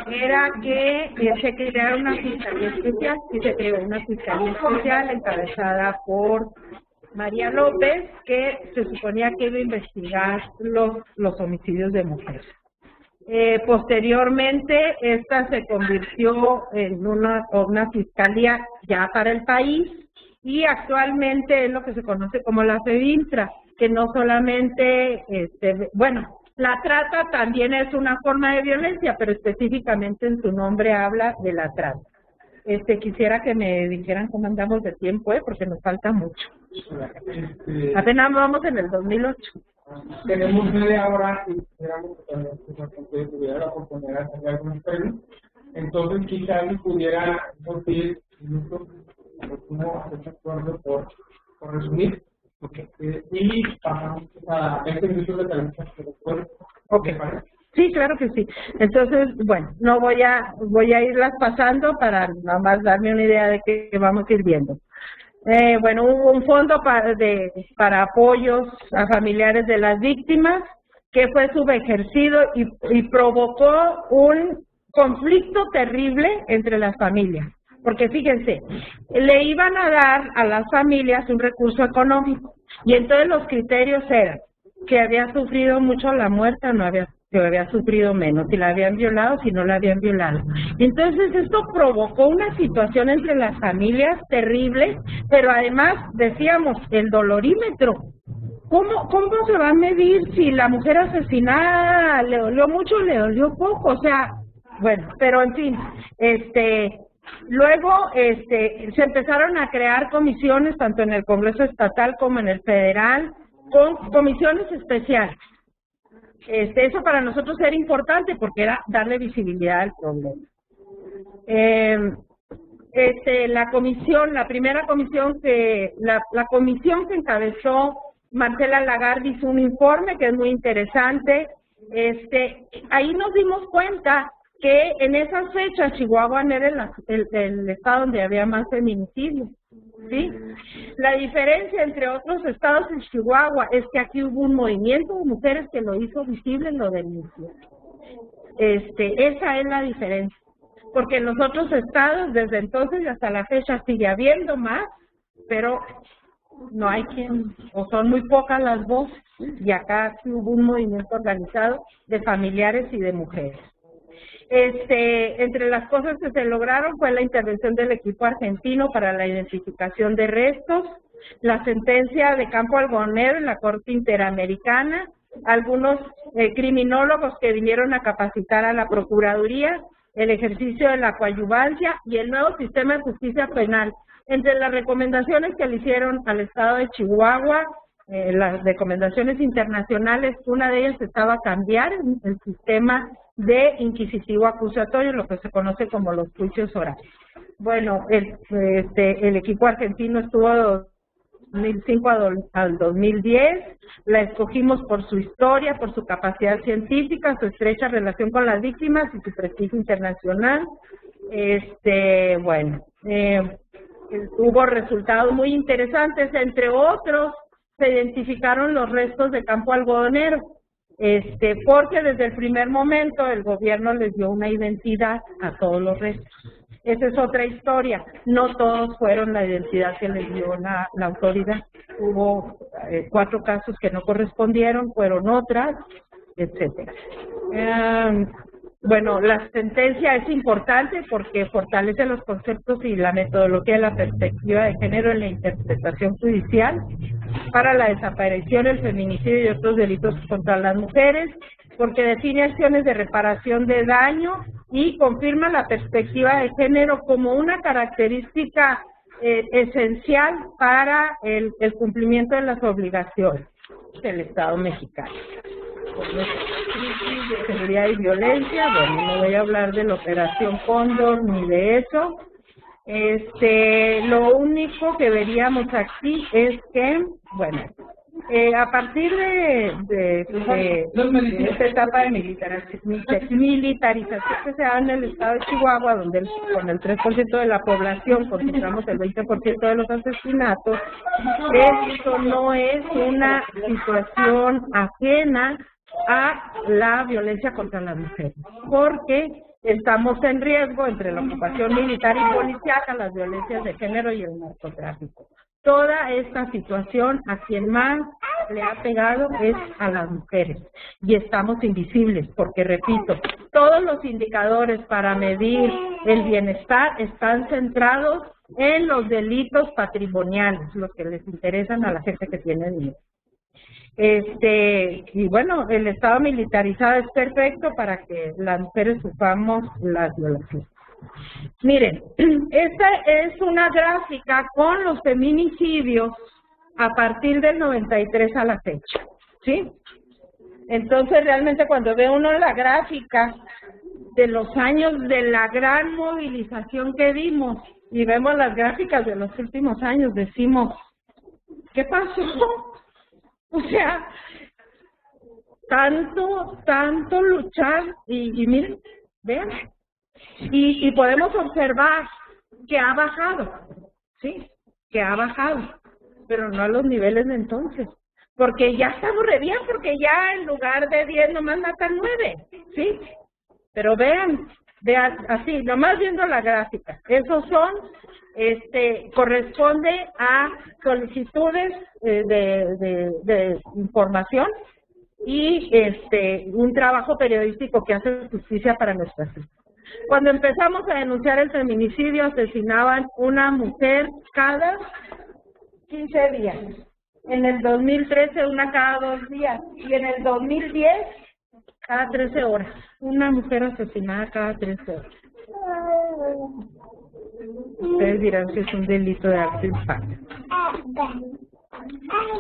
era que se creara una fiscalía especial, y se creó una fiscalía especial encabezada por María López, que se suponía que iba a investigar los homicidios de mujeres. Posteriormente, esta se convirtió en una fiscalía ya para el país, y actualmente es lo que se conoce como la FEBINTRA, que no solamente, la trata también es una forma de violencia, pero específicamente en su nombre habla de la trata. Quisiera que me dijeran cómo andamos de tiempo, porque nos falta mucho. Apenas vamos en el 2008. Tenemos media hora y quisiéramos que tuviera la oportunidad de hacer algunos premios. Entonces, quizás me pudiera decir minutos cómo hacer acuerdo por resumir. Okay. Y pasamos a 20 minutos de televisión. Okay. Sí, claro que sí. Entonces, bueno, no voy a irlas pasando para nada más darme una idea de qué vamos a ir viendo. Hubo un fondo para apoyos a familiares de las víctimas que fue subejercido y provocó un conflicto terrible entre las familias. Porque fíjense, le iban a dar a las familias un recurso económico, y entonces los criterios eran que había sufrido mucho la muerte o que había sufrido menos, si la habían violado, si no la habían violado. Y entonces esto provocó una situación entre las familias terrible, pero además decíamos, el dolorímetro. ¿Cómo se va a medir si la mujer asesinada le dolió mucho o le dolió poco? O sea, bueno, pero en fin, luego se empezaron a crear comisiones tanto en el Congreso Estatal como en el Federal, con comisiones especiales. Eso para nosotros era importante porque era darle visibilidad al problema. La primera comisión la comisión que encabezó Marcela Lagarde hizo un informe que es muy interesante. Ahí nos dimos cuenta que en esas fechas Chihuahua era el estado donde había más feminicidios, ¿sí? La diferencia entre otros estados en Chihuahua es que aquí hubo un movimiento de mujeres que lo hizo visible, lo denunció. Esa es la diferencia, porque en los otros estados desde entonces y hasta la fecha sigue habiendo más, pero no hay quien, o son muy pocas las voces, y acá sí hubo un movimiento organizado de familiares y de mujeres. Entre las cosas que se lograron fue la intervención del equipo argentino para la identificación de restos, la sentencia de Campo Algodonero en la Corte Interamericana, algunos criminólogos que vinieron a capacitar a la Procuraduría, el ejercicio de la coadyuvancia y el nuevo sistema de justicia penal. Entre las recomendaciones que le hicieron al Estado de Chihuahua, las recomendaciones internacionales, una de ellas estaba cambiar el sistema de inquisitivo acusatorio, lo que se conoce como los juicios orales. Bueno, el equipo argentino estuvo de 2005 al 2010, la escogimos por su historia, por su capacidad científica, su estrecha relación con las víctimas y su prestigio internacional. Hubo resultados muy interesantes, entre otros, se identificaron los restos de Campo Algodonero, porque desde el primer momento el gobierno les dio una identidad a todos los restos. Esa es otra historia, no todos fueron la identidad que les dio la autoridad. Hubo 4 casos que no correspondieron, fueron otras, etcétera. Bueno, la sentencia es importante porque fortalece los conceptos y la metodología de la perspectiva de género en la interpretación judicial para la desaparición, el feminicidio y otros delitos contra las mujeres, porque define acciones de reparación de daño y confirma la perspectiva de género como una característica esencial para el cumplimiento de las obligaciones del Estado mexicano. Crisis de seguridad y violencia, bueno, no voy a hablar de la Operación Cóndor ni de eso. Lo único que veríamos aquí es que, bueno, a partir de esta etapa de militarización que se da en el estado de Chihuahua, donde con el 3% de la población concentramos el 20% de los asesinatos, esto no es una situación ajena a la violencia contra las mujeres, porque estamos en riesgo entre la ocupación militar y policíaca, las violencias de género y el narcotráfico. Toda esta situación a quien más le ha pegado es a las mujeres y estamos invisibles porque, repito, todos los indicadores para medir el bienestar están centrados en los delitos patrimoniales, los que les interesan a la gente que tiene dinero. Y bueno, el Estado militarizado es perfecto para que las mujeres suframos las violaciones. Miren, esta es una gráfica con los feminicidios a partir del 93 a la fecha, ¿sí? Entonces, realmente cuando ve uno la gráfica de los años de la gran movilización que dimos y vemos las gráficas de los últimos años, decimos, ¿qué pasó? O sea, tanto luchar y miren, vean, y podemos observar que ha bajado, ¿sí? Que ha bajado, pero no a los niveles de entonces, porque ya estamos re bien, porque ya en lugar de 10 nomás matan 9, ¿sí? Pero vean así, nomás viendo la gráfica, esos son, corresponde a solicitudes de información y un trabajo periodístico que hace Justicia para Nuestra Ciudad. Cuando empezamos a denunciar el feminicidio, asesinaban una mujer cada 15 días. En el 2013, una cada 2 días. Y en el 2010, cada 13 horas. Una mujer asesinada cada 13 horas. Ustedes dirán que es un delito de alto impacto.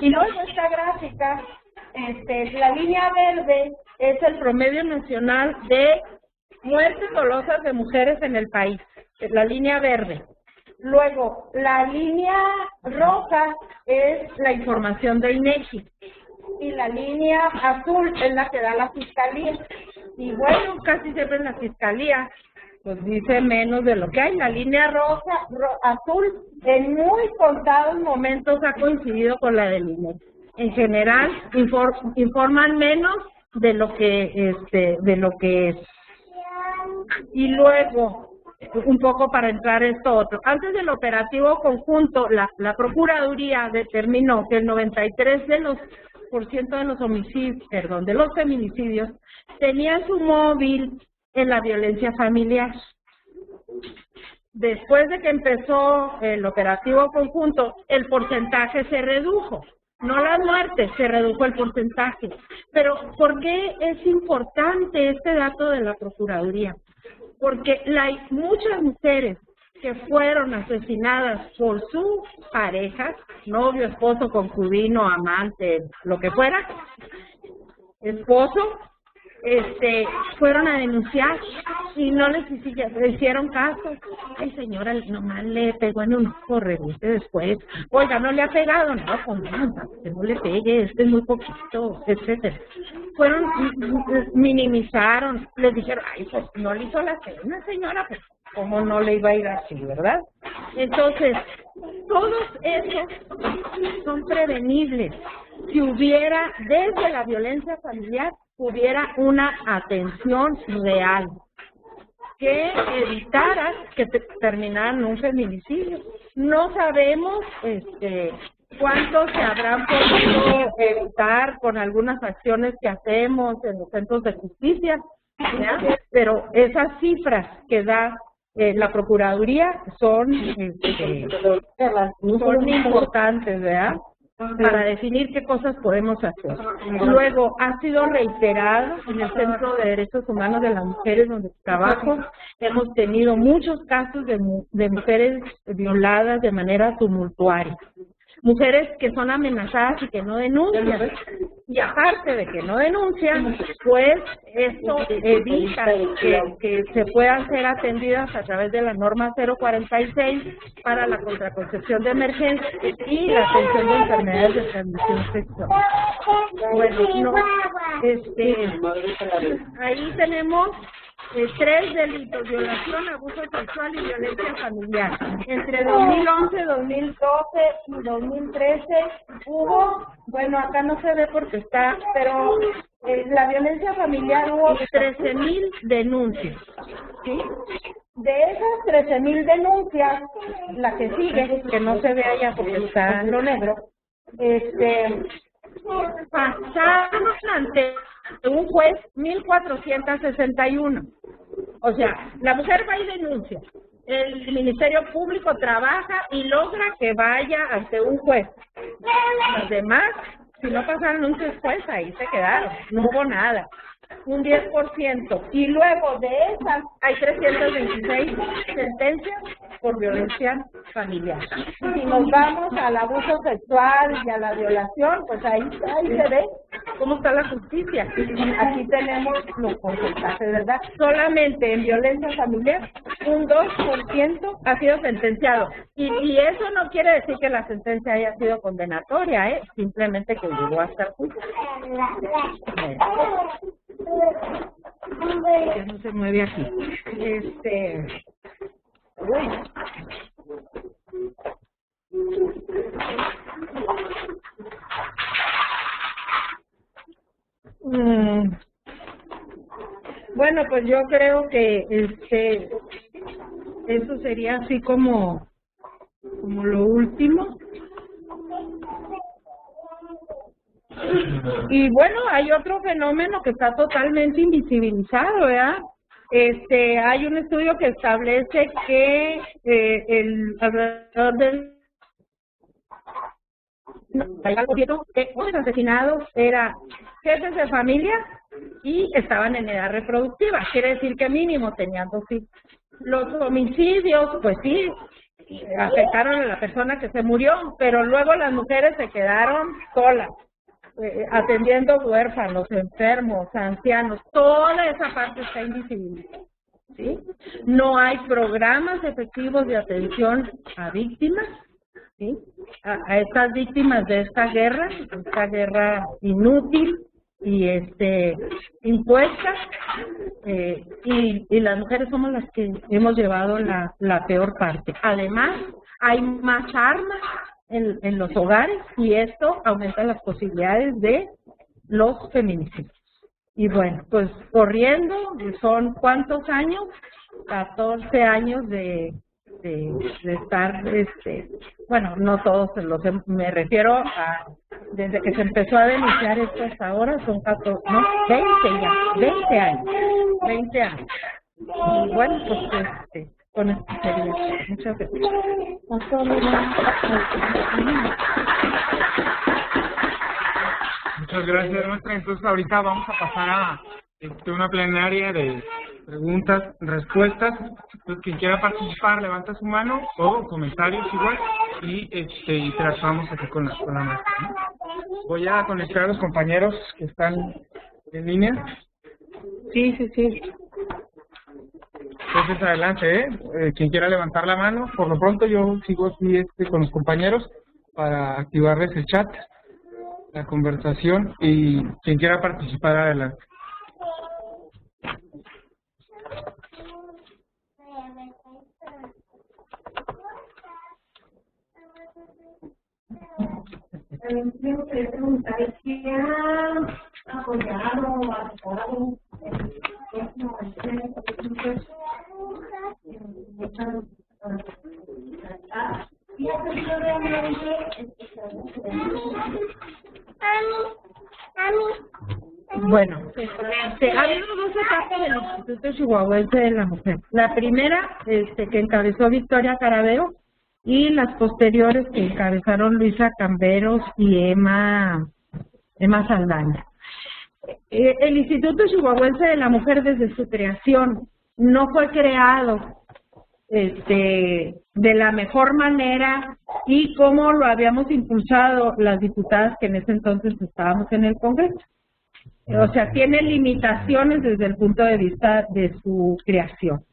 Y luego esta gráfica, la línea verde es el promedio nacional de muertes dolosas de mujeres en el país, es la línea verde. Luego, la línea roja es la información de INEGI y la línea azul es la que da la Fiscalía. Y bueno, casi siempre en la Fiscalía pues dice menos de lo que hay. La línea roja, azul, en muy contados momentos ha coincidido con la del INEGI. En general, informan menos de lo que es. Y luego, un poco para entrar esto otro. Antes del operativo conjunto, la Procuraduría determinó que el 93% de los homicidios, perdón, de los feminicidios, tenían su móvil en la violencia familiar. Después de que empezó el operativo conjunto, el porcentaje se redujo. No las muertes, se redujo el porcentaje. Pero, ¿por qué es importante este dato de la Procuraduría? Porque muchas mujeres que fueron asesinadas por sus parejas, novio, esposo, concubino, amante, lo que fuera, esposo, fueron a denunciar y no les hicieron caso. Ay, señora, nomás le pegó en un ojo, revise después. Oiga, no le ha pegado, no, pues que no le pegue, es muy poquito, etcétera. Minimizaron, les dijeron, ay, pues no le hizo la cena, señora, pues cómo no le iba a ir así, ¿verdad? Entonces, todos esos son prevenibles. Si hubiera, desde la violencia familiar, hubiera una atención real que evitara que terminaran en un feminicidio. No sabemos cuántos se habrán podido evitar con algunas acciones que hacemos en los centros de justicia, ¿ya? Pero esas cifras que da la Procuraduría son importantes, ¿verdad? Para definir qué cosas podemos hacer. Luego, ha sido reiterado en el Centro de Derechos Humanos de las Mujeres donde trabajo, hemos tenido muchos casos de mujeres violadas de manera tumultuaria. Mujeres que son amenazadas y que no denuncian. Y aparte de que no denuncian, pues esto evita que se puedan ser atendidas a través de la norma 046 para la contraconcepción de emergencia y la atención de enfermedades de transmisión sexual. Bueno, ahí tenemos 3 delitos: violación, abuso sexual y violencia familiar. Entre 2011, 2012 y 2013 hubo, bueno, acá no se ve porque está, pero la violencia familiar hubo 13,000 denuncias, ¿sí? De esas 13,000 denuncias, la que sigue, que no se ve allá porque está en lo negro, pasaron ante un juez 1,461. O sea, la mujer va y denuncia. El Ministerio Público trabaja y logra que vaya ante un juez. Los demás, si no pasaron un juez, ahí se quedaron. No hubo nada. Un 10%. Y luego de esas hay 326 sentencias por violencia familiar. Si nos vamos al abuso sexual y a la violación, pues ahí se ve cómo está la justicia. Aquí tenemos los porcentajes, ¿verdad? Solamente en violencia familiar un 2% ha sido sentenciado. Y eso no quiere decir que la sentencia haya sido condenatoria, simplemente que llegó hasta el juicio. Que no se mueve aquí. Bueno, pues yo creo que eso sería así como lo último. Y bueno, hay otro fenómeno que está totalmente invisibilizado, ¿verdad? Hay un estudio que establece que alrededor del 90% de los asesinados eran jefes de familia y estaban en edad reproductiva. Quiere decir que mínimo tenían 2 hijos. Los homicidios, pues sí, afectaron a la persona que se murió, pero luego las mujeres se quedaron solas, atendiendo huérfanos, enfermos, ancianos. Toda esa parte está invisibilizada, ¿sí? No hay programas efectivos de atención a víctimas, ¿sí? A estas víctimas de esta guerra inútil y impuesta, y las mujeres somos las que hemos llevado la peor parte. Además, hay más armas en los hogares y esto aumenta las posibilidades de los feminicidios. Y bueno, pues corriendo, ¿son cuántos años? 14 años de estar, bueno, no todos me refiero a, desde que se empezó a denunciar esto hasta ahora, son 14, no, 20 años. Y bueno, pues con esto sería. Muchas gracias. Muchas gracias, maestra. Entonces ahorita vamos a pasar a una plenaria de preguntas, respuestas. Entonces quien quiera participar levanta su mano o comentarios igual y interactuamos aquí con la maestra, ¿no? Voy a conectar a los compañeros que están en línea. Sí. Entonces adelante, quien quiera levantar la mano. Por lo pronto yo sigo aquí con los compañeros para activarles el chat, la conversación, y quien quiera participar adelante. Me gustaría preguntar si han apoyado o apoyado bueno, ha habido dos etapas del Instituto Chihuahuense de la Mujer. La primera, que encabezó Victoria Carabeo, y las posteriores que encabezaron Luisa Camberos y Emma Saldaña. El Instituto Chihuahuense de la Mujer, desde su creación, no fue creado de la mejor manera y como lo habíamos impulsado las diputadas que en ese entonces estábamos en el Congreso. O sea, tiene limitaciones desde el punto de vista de su creación.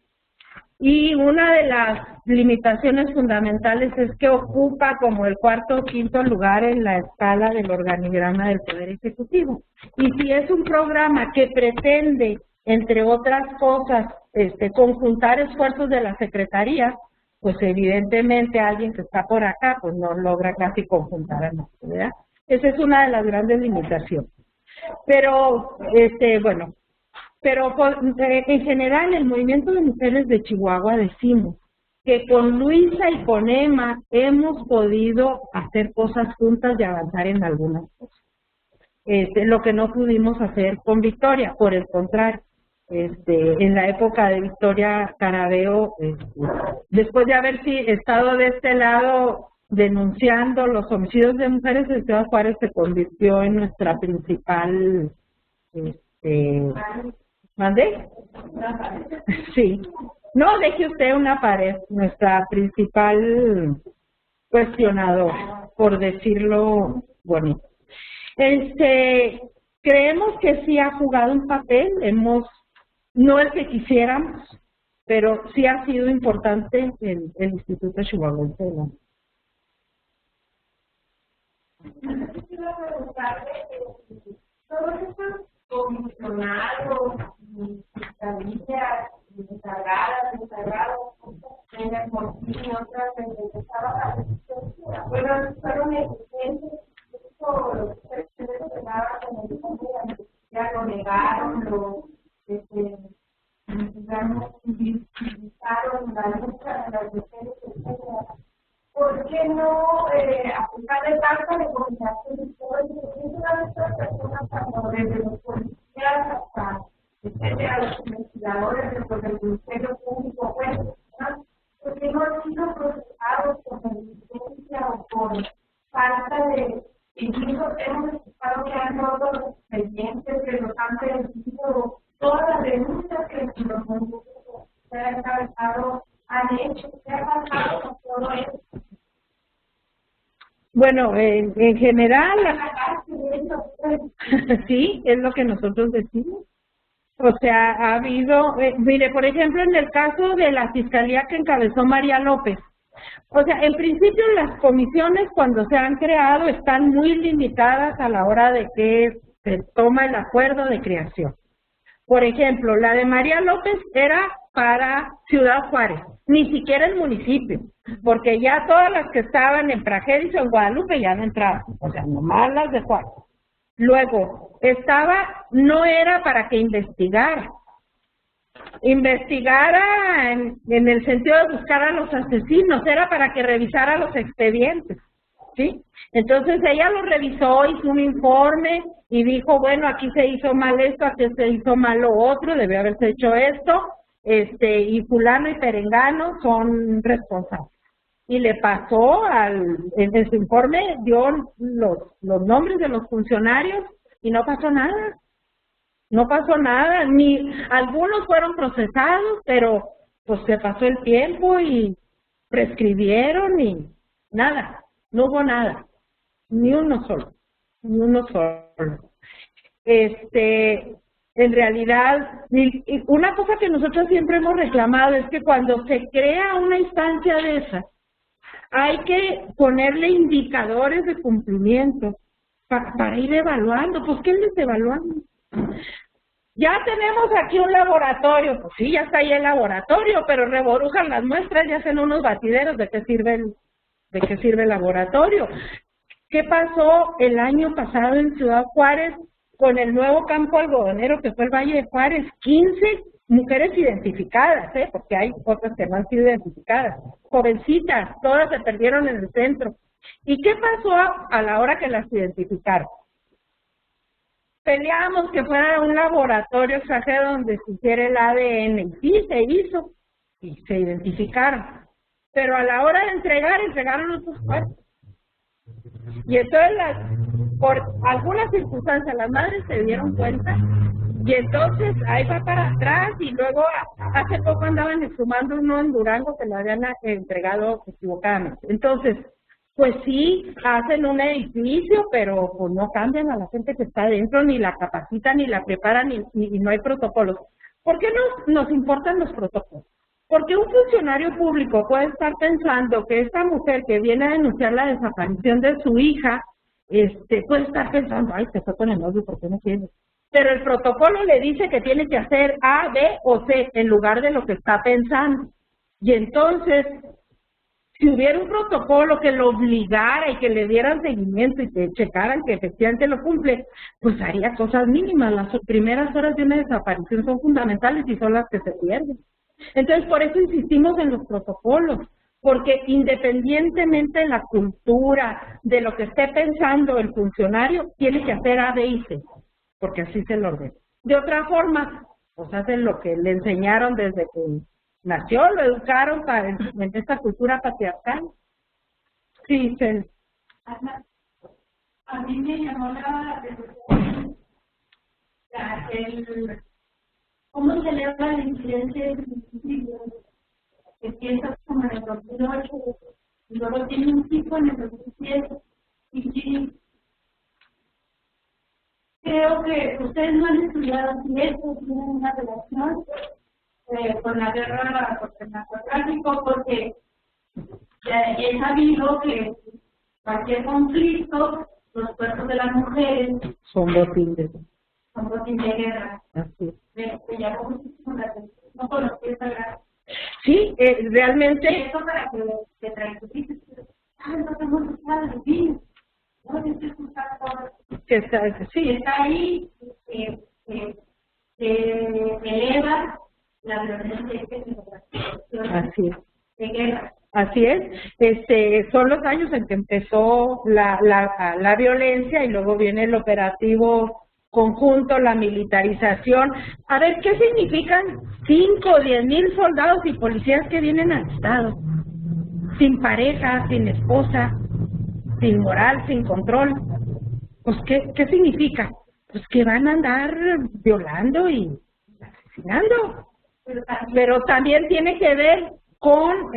Y una de las limitaciones fundamentales es que ocupa como el cuarto o quinto lugar en la escala del organigrama del Poder Ejecutivo. Y si es un programa que pretende, entre otras cosas, conjuntar esfuerzos de las secretarías, pues evidentemente alguien que está por acá pues no logra casi conjuntar a nadie, ¿verdad? Esa es una de las grandes limitaciones. Pero, bueno, pero en general el movimiento de mujeres de Chihuahua decimos que con Luisa y con Emma hemos podido hacer cosas juntas y avanzar en algunas cosas. Lo que no pudimos hacer con Victoria, por el contrario. En la época de Victoria Carabeo, después de haber estado de este lado denunciando los homicidios de mujeres, el Ciudad Juárez se convirtió en nuestra principal, ¿mande? Sí. No, deje usted una pared, nuestra principal cuestionadora, por decirlo bonito. Creemos que sí ha jugado un papel, no el que quisiéramos, pero sí ha sido importante el Instituto Chihuahuense de la Mujer. Todos estos comisionados, fiscalías, encargados, en el Morfín y otras que estaban a la resistencia, fueron eficientes, los presidentes que daban en el Congreso, ya lo negaron, digamos, utilizaron la lucha de las mujeres, etc. ¿Por qué no aplicarle tanta recomendación de todo eso? Porque una de estas personas, desde los policías hasta a los investigadores del Ministerio Público, porque no han sido procesados por negligencia o por falta de... Incluso hemos escuchado que han roto los expedientes, que los han perdido, todas las denuncias que los municipios que han encabezado han hecho. ¿Qué ha pasado con todo esto? Bueno, en general, sí, es lo que nosotros decimos. O sea, ha habido, mire, por ejemplo, en el caso de la fiscalía que encabezó María López, o sea, en principio las comisiones cuando se han creado están muy limitadas a la hora de que se toma el acuerdo de creación. Por ejemplo, la de María López era para Ciudad Juárez, ni siquiera el municipio, porque ya todas las que estaban en Pragedis o en Guadalupe ya no entraban, o sea, nomás las de Juárez. Luego, no era para que investigara, investigara en el sentido de buscar a los asesinos, era para que revisara los expedientes, ¿sí? Entonces ella lo revisó, hizo un informe y dijo, bueno, aquí se hizo mal esto, aquí se hizo mal lo otro, debió haberse hecho esto, y fulano y perengano son responsables. Y le pasó en su informe, dio los nombres de los funcionarios y no pasó nada. No pasó nada, ni algunos fueron procesados, pero pues se pasó el tiempo y prescribieron y nada, no hubo nada, ni uno solo. En realidad, y una cosa que nosotros siempre hemos reclamado es que cuando se crea una instancia de esa, hay que ponerle indicadores de cumplimiento para ir evaluando. Pues, ¿qué les evaluamos? Ya tenemos aquí un laboratorio, pues sí, ya está ahí el laboratorio, pero reborujan las muestras y hacen unos batideros. ¿De qué sirve el laboratorio? ¿Qué pasó el año pasado en Ciudad Juárez con el nuevo campo algodonero que fue el Valle de Juárez? 15 mujeres identificadas, porque hay otras que no han sido identificadas, jovencitas, todas se perdieron en el centro. ¿Y qué pasó a la hora que las identificaron? Peleamos que fuera un laboratorio extranjero donde se hiciera el ADN, y sí, se hizo, y se identificaron. Pero a la hora de entregaron otros cuerpos. Y entonces, por algunas circunstancias, las madres se dieron cuenta, y entonces ahí va para atrás, y luego hace poco andaban exhumando uno en Durango que lo habían entregado equivocadamente. Entonces, pues sí, hacen un edificio, pero pues no cambian a la gente que está dentro, ni la capacitan, ni la preparan, ni no hay protocolos. ¿Por qué nos importan los protocolos? Porque un funcionario público puede estar pensando que esta mujer que viene a denunciar la desaparición de su hija, puede estar pensando, ay, se fue con el novio, ¿por qué no tiene? Pero el protocolo le dice que tiene que hacer A, B o C en lugar de lo que está pensando. Y entonces, si hubiera un protocolo que lo obligara y que le dieran seguimiento y que checaran que efectivamente lo cumple, pues haría cosas mínimas. Las primeras horas de una desaparición son fundamentales y son las que se pierden. Entonces, por eso insistimos en los protocolos, porque independientemente de la cultura, de lo que esté pensando el funcionario, tiene que hacer A, B y C, porque así se lo ordena. De otra forma, pues hacen lo que le enseñaron desde que nació, lo educaron en esta cultura patriarcal. Sí, a mí me llamó la atención cómo se eleva la incidencia de suicidio, que empieza como en el 2008, y luego tiene un pico en el 2007, y sí, creo que ustedes no han estudiado si esto tiene una relación con la guerra contra el narcotráfico, porque he sabido que cualquier conflicto, los cuerpos de las mujeres son botín de guerra. Así. Me llamó muchísimo la atención. No conocí esa guerra. Sí, realmente. Y eso para que tranquilices. Entonces no se sabe vivir. No se escuchar todo. Sí. Está ahí, eleva la violencia Así es. de guerra. Así es. Son los años en que empezó la violencia y luego viene el operativo conjunto, la militarización. A ver, ¿qué significan 5 o 10 mil soldados y policías que vienen al Estado? Sin pareja, sin esposa, sin moral, sin control. Pues, ¿qué significa? Pues que van a andar violando y asesinando. Pero también tiene que ver con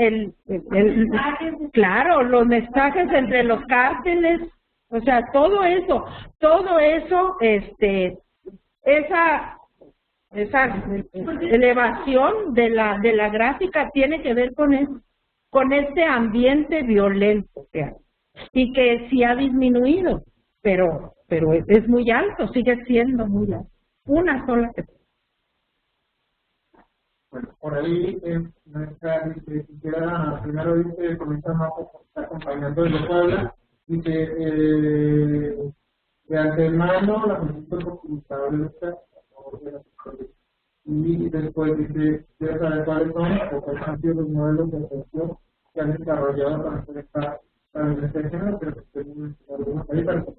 claro, los mensajes entre los cárteles, o sea, todo eso, esa elevación de la gráfica tiene que ver con eso, con este ambiente violento que hay, y que sí ha disminuido, pero es muy alto, sigue siendo muy alto. Una sola que... Bueno, por ahí nuestra quisiera primero dice comenzar más está acompañando desde Puebla, dice de antemano la felicito por su estabilidad y y después dice, quiero saber cuáles son o cuáles han sido los modelos de atención que han desarrollado para hacer esta género, pero que tenemos algunos ahí para que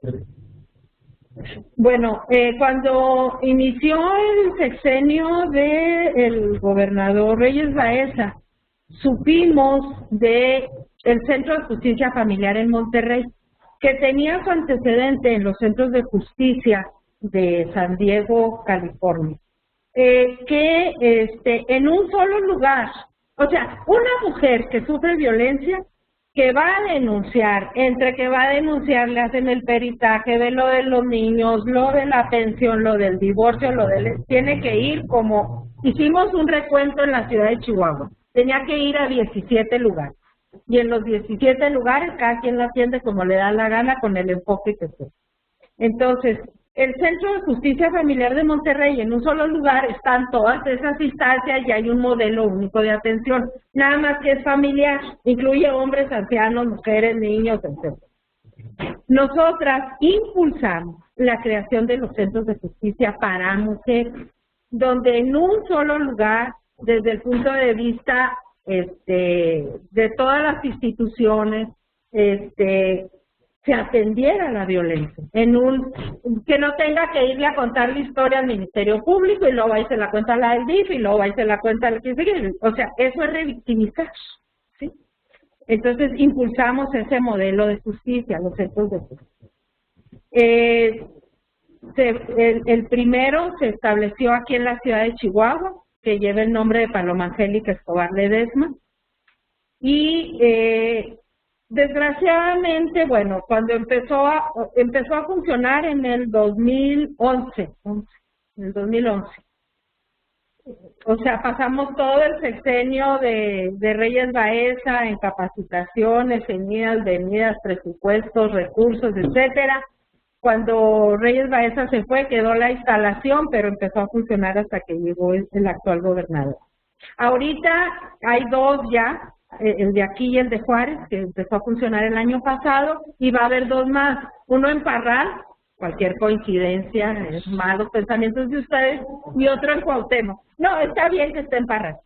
Bueno, cuando inició el sexenio del gobernador Reyes Baeza, supimos de el Centro de Justicia Familiar en Monterrey, que tenía su antecedente en los centros de justicia de San Diego, California, que en un solo lugar, o sea, una mujer que sufre violencia, que va a denunciar, entre que va a denunciar, le hacen el peritaje de lo de los niños, lo de la pensión, lo del divorcio, tiene que ir como, hicimos un recuento en la ciudad de Chihuahua, tenía que ir a 17 lugares, y en los 17 lugares cada quien la atiende como le da la gana con el enfoque que sea. Entonces, el Centro de Justicia Familiar de Monterrey, en un solo lugar están todas esas instancias y hay un modelo único de atención, nada más que es familiar, incluye hombres, ancianos, mujeres, niños, etc. Nosotras impulsamos la creación de los centros de justicia para mujeres, donde en un solo lugar, desde el punto de vista de todas las instituciones, se atendiera la violencia, que no tenga que irle a contar la historia al Ministerio Público y luego ahí se la cuenta la del DIF y luego ahí se la cuenta al que sigue. O sea, eso es revictimizar, ¿sí? Entonces impulsamos ese modelo de justicia, los centros de justicia. El primero se estableció aquí en la ciudad de Chihuahua, que lleva el nombre de Paloma Angélica Escobar Ledesma, y desgraciadamente, bueno, cuando empezó a funcionar en el 2011, o sea, pasamos todo el sexenio de Reyes Baeza en capacitaciones, en idas, venidas, presupuestos, recursos, etcétera. Cuando Reyes Baeza se fue, quedó la instalación, pero empezó a funcionar hasta que llegó el actual gobernador. Ahorita hay dos ya, el de aquí y el de Juárez, que empezó a funcionar el año pasado, y va a haber dos más, uno en Parral, cualquier coincidencia, es malos pensamientos de ustedes, y otro en Cuauhtémoc. No, está bien que esté en Parral.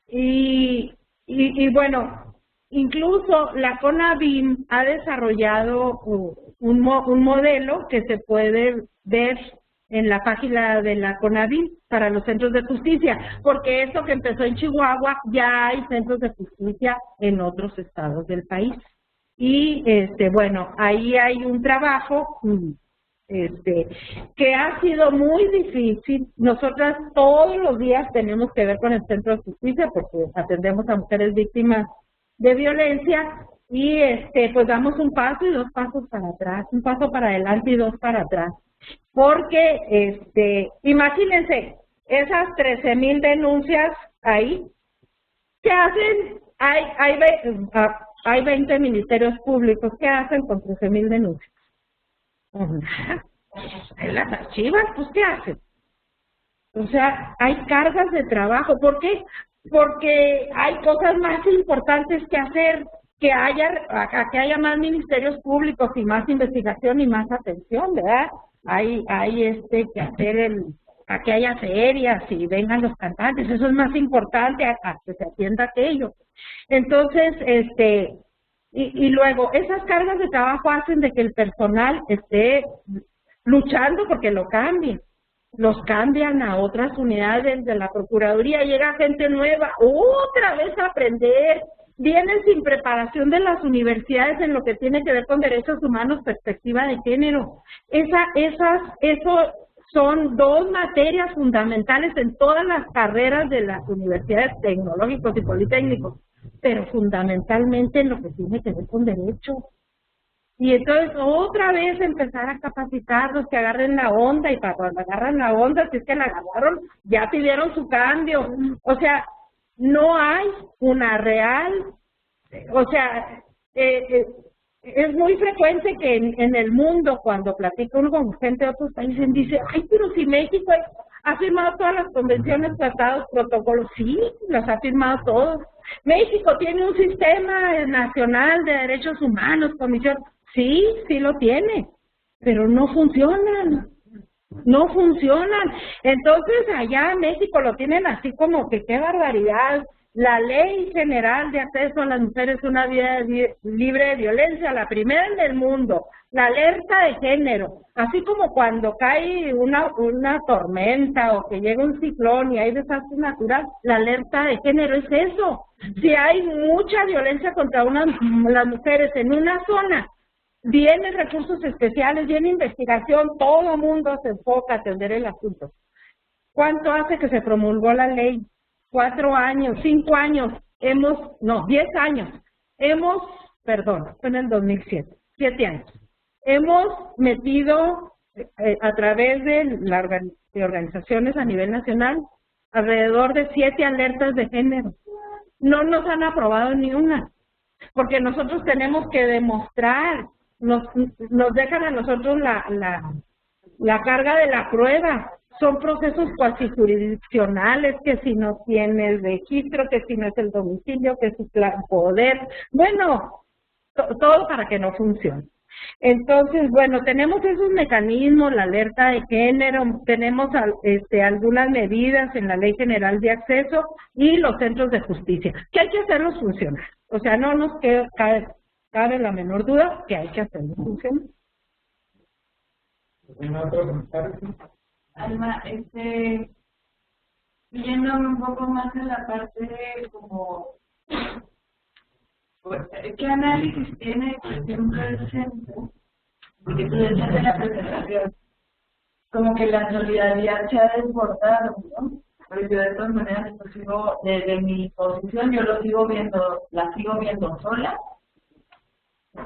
Y bueno, incluso la CONAVIM ha desarrollado un modelo que se puede ver en la página de la CONAVIM para los centros de justicia, porque esto que empezó en Chihuahua, ya hay centros de justicia en otros estados del país. Y bueno, ahí hay un trabajo que ha sido muy difícil. Nosotras todos los días tenemos que ver con el centro de justicia porque atendemos a mujeres víctimas de violencia y pues damos un paso y dos pasos para atrás, un paso para adelante y dos para atrás. Porque, imagínense, esas 13,000 denuncias ahí, ¿qué hacen? Hay 20 ministerios públicos, ¿qué hacen con 13,000 denuncias? En las archivas, pues, ¿qué hacen? O sea, hay cargas de trabajo. ¿Por qué? Porque hay cosas más importantes que hacer, que haya más ministerios públicos y más investigación y más atención, ¿verdad? Hay que hacer a que haya ferias y vengan los cantantes, eso es más importante a que se atienda aquello. Entonces, y luego, esas cargas de trabajo hacen de que el personal esté luchando porque lo cambien. Los cambian a otras unidades de la Procuraduría, llega gente nueva, otra vez a aprender, vienen sin preparación de las universidades en lo que tiene que ver con derechos humanos, perspectiva de género. Eso son dos materias fundamentales en todas las carreras de las universidades tecnológicos y politécnicos, pero fundamentalmente en lo que tiene que ver con derecho. Y entonces otra vez empezar a capacitarlos, que agarren la onda, y para cuando agarran la onda, si es que la agarraron, ya pidieron su cambio. O sea, no hay una real, o sea, es muy frecuente que en el mundo, cuando platico uno con gente de otros países, dice, ay, pero si México ha firmado todas las convenciones, tratados, protocolos, sí, las ha firmado todos. México tiene un sistema nacional de derechos humanos, comisión, sí, sí lo tiene, pero no funcionan. no funcionan. Entonces allá en México lo tienen así como que qué barbaridad. La Ley General de Acceso a las Mujeres a una Vida Libre de Violencia, la primera en el mundo, la alerta de género, así como cuando cae una tormenta o que llega un ciclón y hay desastre natural, la alerta de género es eso. Si hay mucha violencia contra las mujeres en una zona, vienen recursos especiales, viene investigación, todo el mundo se enfoca a atender el asunto. ¿Cuánto hace que se promulgó la ley? 4 años, 5 años, 10 años. Fue en el 2007, 7 años. Hemos metido a través de organizaciones a nivel nacional alrededor de 7 alertas de género. No nos han aprobado ni una, porque nosotros tenemos que demostrar, nos dejan a nosotros la carga de la prueba. Son procesos cuasi jurisdiccionales, que si no tiene el registro, que si no es el domicilio, que si el poder, bueno, todo para que no funcione. Entonces, bueno, tenemos esos mecanismos, la alerta de género, tenemos algunas medidas en la Ley General de Acceso y los centros de justicia, que hay que hacerlos funcionar. O sea, no nos cabe la menor duda que hay que hacerlos funcionar. Alma, yéndome un poco más en la parte de como, ¿qué análisis tiene cuestión del centro? Porque tú decías de la presentación, como que la solidaridad se ha desbordado, ¿no? Pero yo de todas maneras, desde mi posición, yo la sigo viendo sola,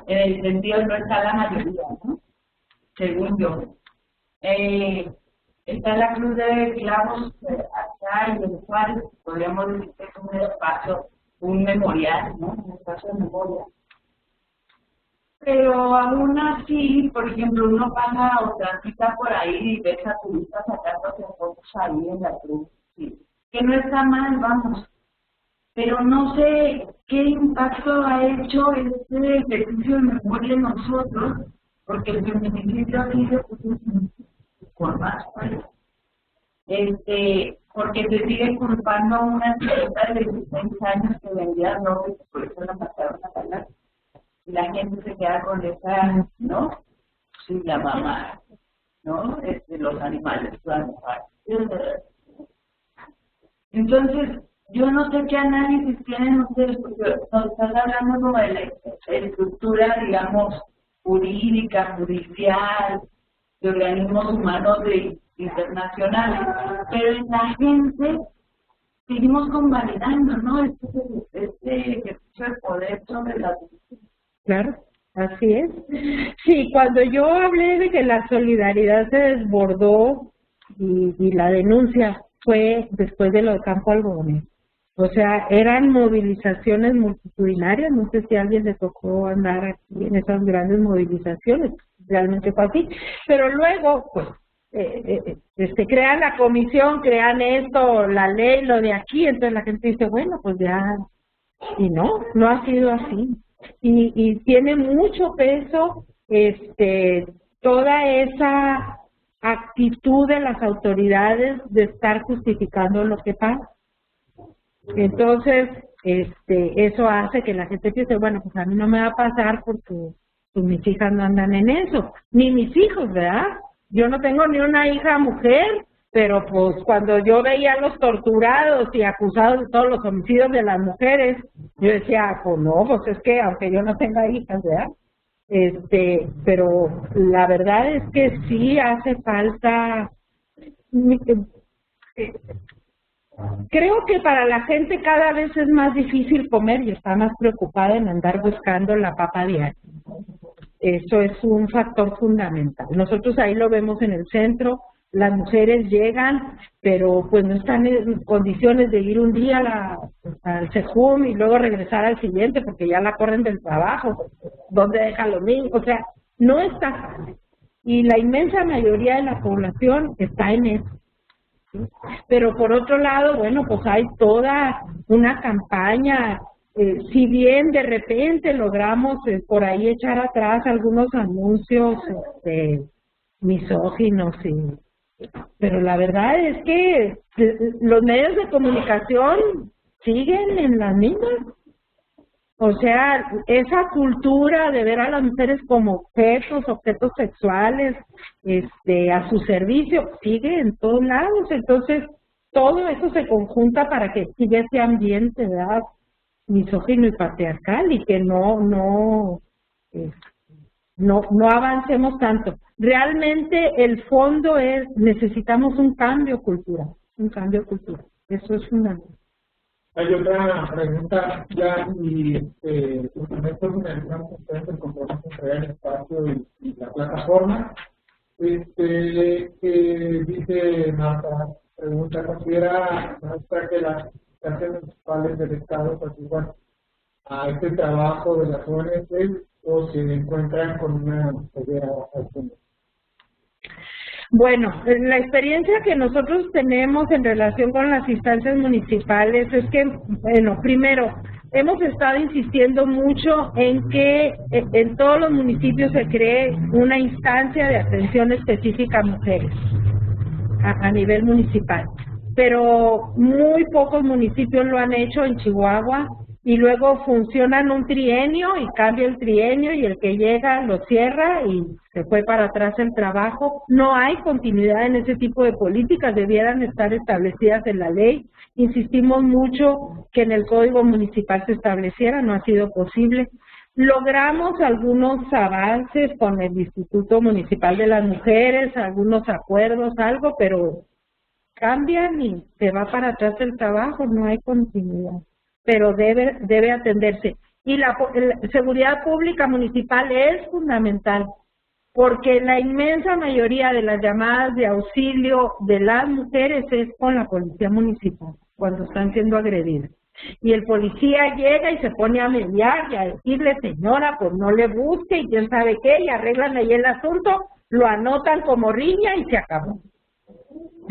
en el sentido no está la mayoría, ¿no? Según yo. Está la Cruz de Clavos acá y de Juárez, podríamos decir que es un espacio, un memorial, ¿no? Un espacio de memoria. Pero aún así, por ejemplo, uno pasa o transita por ahí y ves a turistas sacándose fotos ahí en la cruz, sí. Que no está mal, vamos. Pero no sé qué impacto ha hecho este ejercicio de memoria en nosotros, porque el feminicidio aquí se puso por más, porque se sigue culpando a una chiquita de 16 años que vendía ropa y por eso la mataron a pagar. Y la gente se queda con esa, ¿no? Sí, la mamá, ¿no? Los animales, Entonces, yo no sé qué análisis tienen ustedes, porque nos están hablando como de la estructura, digamos, jurídica, judicial, de organismos humanos internacionales, pero en la gente seguimos convalidando, ¿no? Este ejercicio de poder sobre la justicia. Claro, así es. Sí, cuando yo hablé de que la solidaridad se desbordó y la denuncia fue después de lo de Campo Algodonero. O sea, eran movilizaciones multitudinarias, no sé si a alguien le tocó andar aquí en esas grandes movilizaciones, realmente fue así, pero luego, pues, crean la comisión, crean esto, la ley, lo de aquí, entonces la gente dice, bueno, pues ya, y no ha sido así, y tiene mucho peso, toda esa actitud de las autoridades de estar justificando lo que pasa. Entonces, eso hace que la gente piense, bueno, pues a mí no me va a pasar porque pues, mis hijas no andan en eso, ni mis hijos, ¿verdad? Yo no tengo ni una hija mujer, pero pues cuando yo veía a los torturados y acusados de todos los homicidios de las mujeres, yo decía, pues no, pues es que aunque yo no tenga hijas, ¿verdad? Pero la verdad es que sí hace falta. Creo que para la gente cada vez es más difícil comer y está más preocupada en andar buscando la papa diaria. Eso es un factor fundamental. Nosotros ahí lo vemos en el centro, las mujeres llegan, pero pues no están en condiciones de ir un día al CEJUM y luego regresar al siguiente porque ya la corren del trabajo, ¿dónde dejan los niños? O sea, no está fácil. Y la inmensa mayoría de la población está en eso. Pero por otro lado, bueno, pues hay toda una campaña, si bien de repente logramos por ahí echar atrás algunos anuncios misóginos Pero la verdad es que los medios de comunicación siguen en las mismas. O sea, esa cultura de ver a las mujeres como objetos sexuales, a su servicio, sigue en todos lados. Entonces, todo eso se conjunta para que siga ese ambiente, ¿verdad?, misógino y patriarcal, y que no avancemos tanto. Realmente el fondo es, necesitamos un cambio cultural, Eso es fundamental. Hay otra pregunta ya, y con esto finalizamos ustedes el compromiso entre el espacio y la plataforma. Dice Marta, pregunta, ¿considera Marta que las instancias municipales del Estado participan a este trabajo de las ONG o se encuentran con una severa acción? Bueno, la experiencia que nosotros tenemos en relación con las instancias municipales es que, bueno, primero, hemos estado insistiendo mucho en que en todos los municipios se cree una instancia de atención específica a mujeres a nivel municipal, pero muy pocos municipios lo han hecho en Chihuahua, y luego funcionan un trienio y cambia el trienio y el que llega lo cierra y se fue para atrás el trabajo. No hay continuidad en ese tipo de políticas, debieran estar establecidas en la ley. Insistimos mucho que en el Código Municipal se estableciera, no ha sido posible. Logramos algunos avances con el Instituto Municipal de las Mujeres, algunos acuerdos, algo, pero cambian y se va para atrás el trabajo, no hay continuidad. Pero debe atenderse. Y la seguridad pública municipal es fundamental, porque la inmensa mayoría de las llamadas de auxilio de las mujeres es con la policía municipal, cuando están siendo agredidas. Y el policía llega y se pone a mediar y a decirle, señora, pues no le busque y quién sabe qué, y arreglan ahí el asunto, lo anotan como riña y se acabó.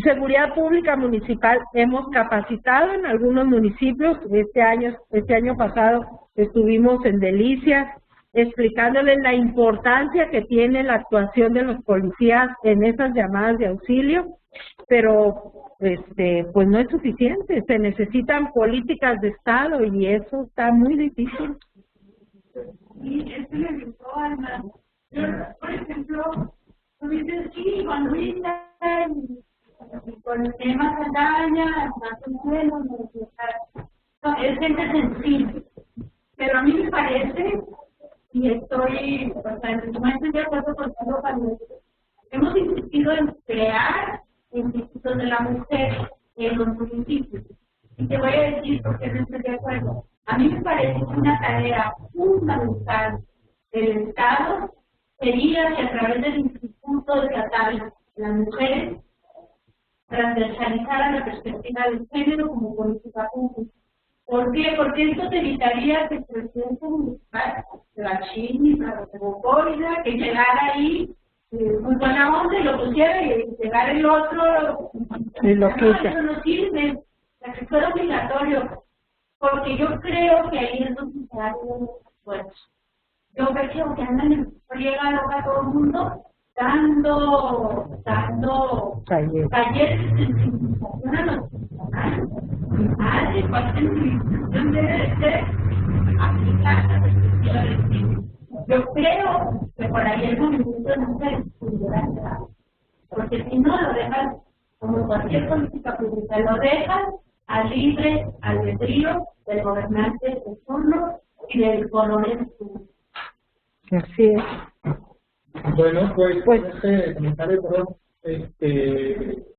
Seguridad pública municipal hemos capacitado en algunos municipios. Este año pasado estuvimos en Delicias explicándoles la importancia que tiene la actuación de los policías en esas llamadas de auxilio, pero pues no es suficiente, se necesitan políticas de Estado y eso está muy difícil. Y esto me gustó, Alma. Por ejemplo, tú dices, sí, cuando con el tema Saldaña, más o menos, es gente sensible. Pero a mí me parece, y estoy, no estoy de acuerdo contigo, cuando hemos insistido en crear institutos de la mujer en los municipios. Y te voy a decir por qué no estoy de acuerdo. A mí me parece que una tarea fundamental del Estado sería que a través del Instituto Estatal de las Mujeres transversalizar la perspectiva del género como política pública. ¿Por qué? Porque esto te evitaría que el presidente municipal, la Chini, la Bocoida, que llegara ahí muy buena onda y lo pusiera y llegara el otro y lo quita. Eso no sirve, que fuera obligatorio, porque yo creo que ahí es donde se hace un esfuerzo. Yo creo que andan en friega loca todo el mundo dando talleres de sensibilización a los ciudadanos. ¿Cuál sensibilización debe ser aplicada a la perspectiva del género? Yo creo que por ahí el movimiento no se estudiará, porque si no lo dejan, como cualquier política pública, lo dejan al libre albedrío del gobernante de turno y del color público. Así es. Bueno, pues este comentario, perdón,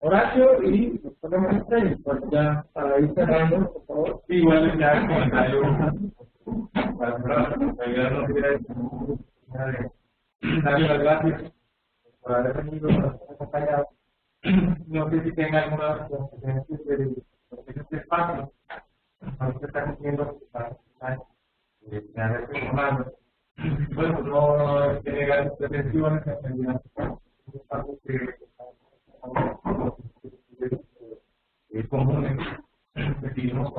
Horacio y doctor Maestre, pues ya para ir cerrando, por favor. Sí, bueno, ya el comentario para cerrar, en realidad no quería darle las gracias por haber venido acompañado. No sé si tenga algunas consecuencias de este espacio, no se está cumpliendo para haberse formado. Bueno, no tiene grandes pretensiones en realidad, es algo que comunes decidimos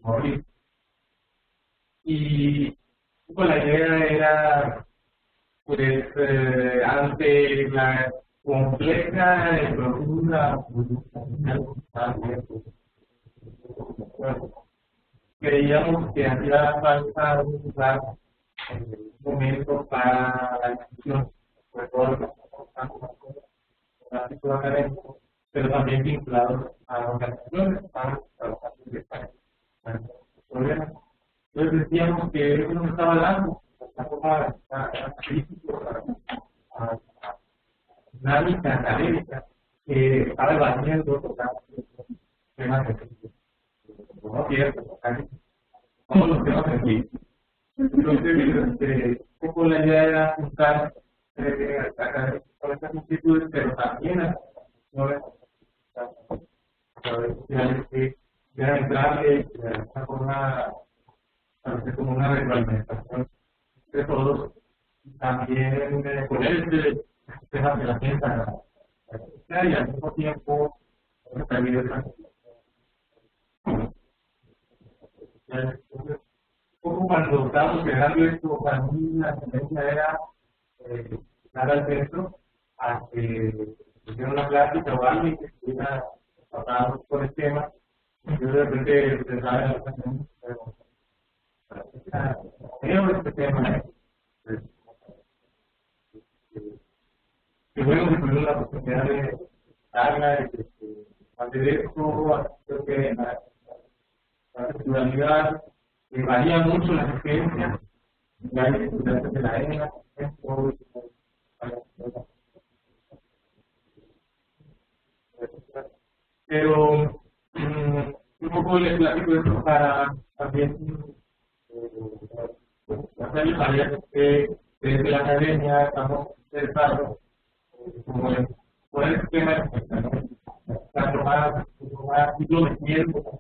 morir. Y la idea era, pues, ante compleja y profunda, creíamos que hacía falta un lugar, un momento para la discusión, sobre todo lo que es académico, pero también vinculado a organizaciones, a trabajadores de España. Entonces decíamos que eso no estaba hablando, estaba crítico a dinámica académica que estaba evadiendo temas de no cierto, todos los temas de sí. Entonces, un poco la idea era juntar académicos con estas inquietudes, pero también a que entrarle de alguna forma como una retroalimentación de todos, también poner este tema de la agenda y al mismo tiempo también un poco cuando estábamos generando esto, para mí la tendencia era dar al centro a que tuviera una plática o alguien que estuviera tratado por el tema. Yo de repente pensaba en la ocasión, creo este tema que bueno que tuvimos la oportunidad de darla, de hacer esto, creo que la pluralidad varía mucho la existencia, hay estudiantes de la ENA, pero un poco les platico esto para también hacerles saber que desde la academia estamos interesados como en poner este tema tanto más ciclo de tiempo.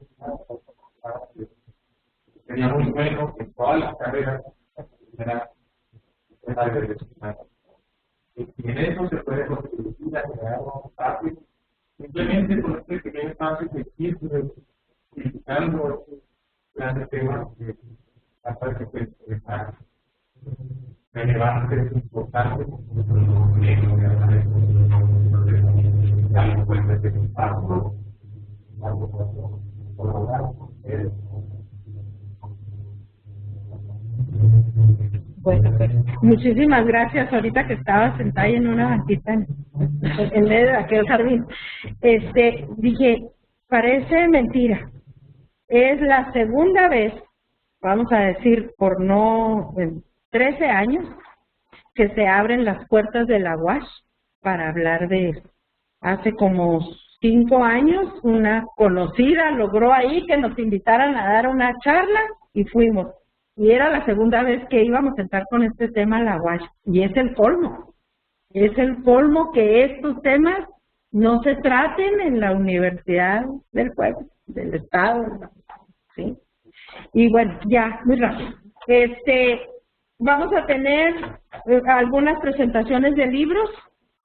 Sería muy bueno que todas las carreras tuvieran esa diversidad. Y en eso se puede contribuir a crear un espacio, simplemente con este pequeño espacio que existe, criticando grandes temas que hasta que pueden ser relevantes, importantes, Bueno, pues, muchísimas gracias. Ahorita que estaba sentada en una banquita en medio de aquel jardín, dije, parece mentira. Es la segunda vez, vamos a decir, por no 13 años, que se abren las puertas de la UASH para hablar de eso. Hace como 5 años, una conocida logró ahí que nos invitaran a dar una charla y fuimos. Y era la segunda vez que íbamos a entrar con este tema a la UASH. Y es el colmo. Es el colmo que estos temas no se traten en la Universidad del Pueblo, del Estado, ¿sí? Y bueno, ya, muy rápido. Vamos a tener algunas presentaciones de libros.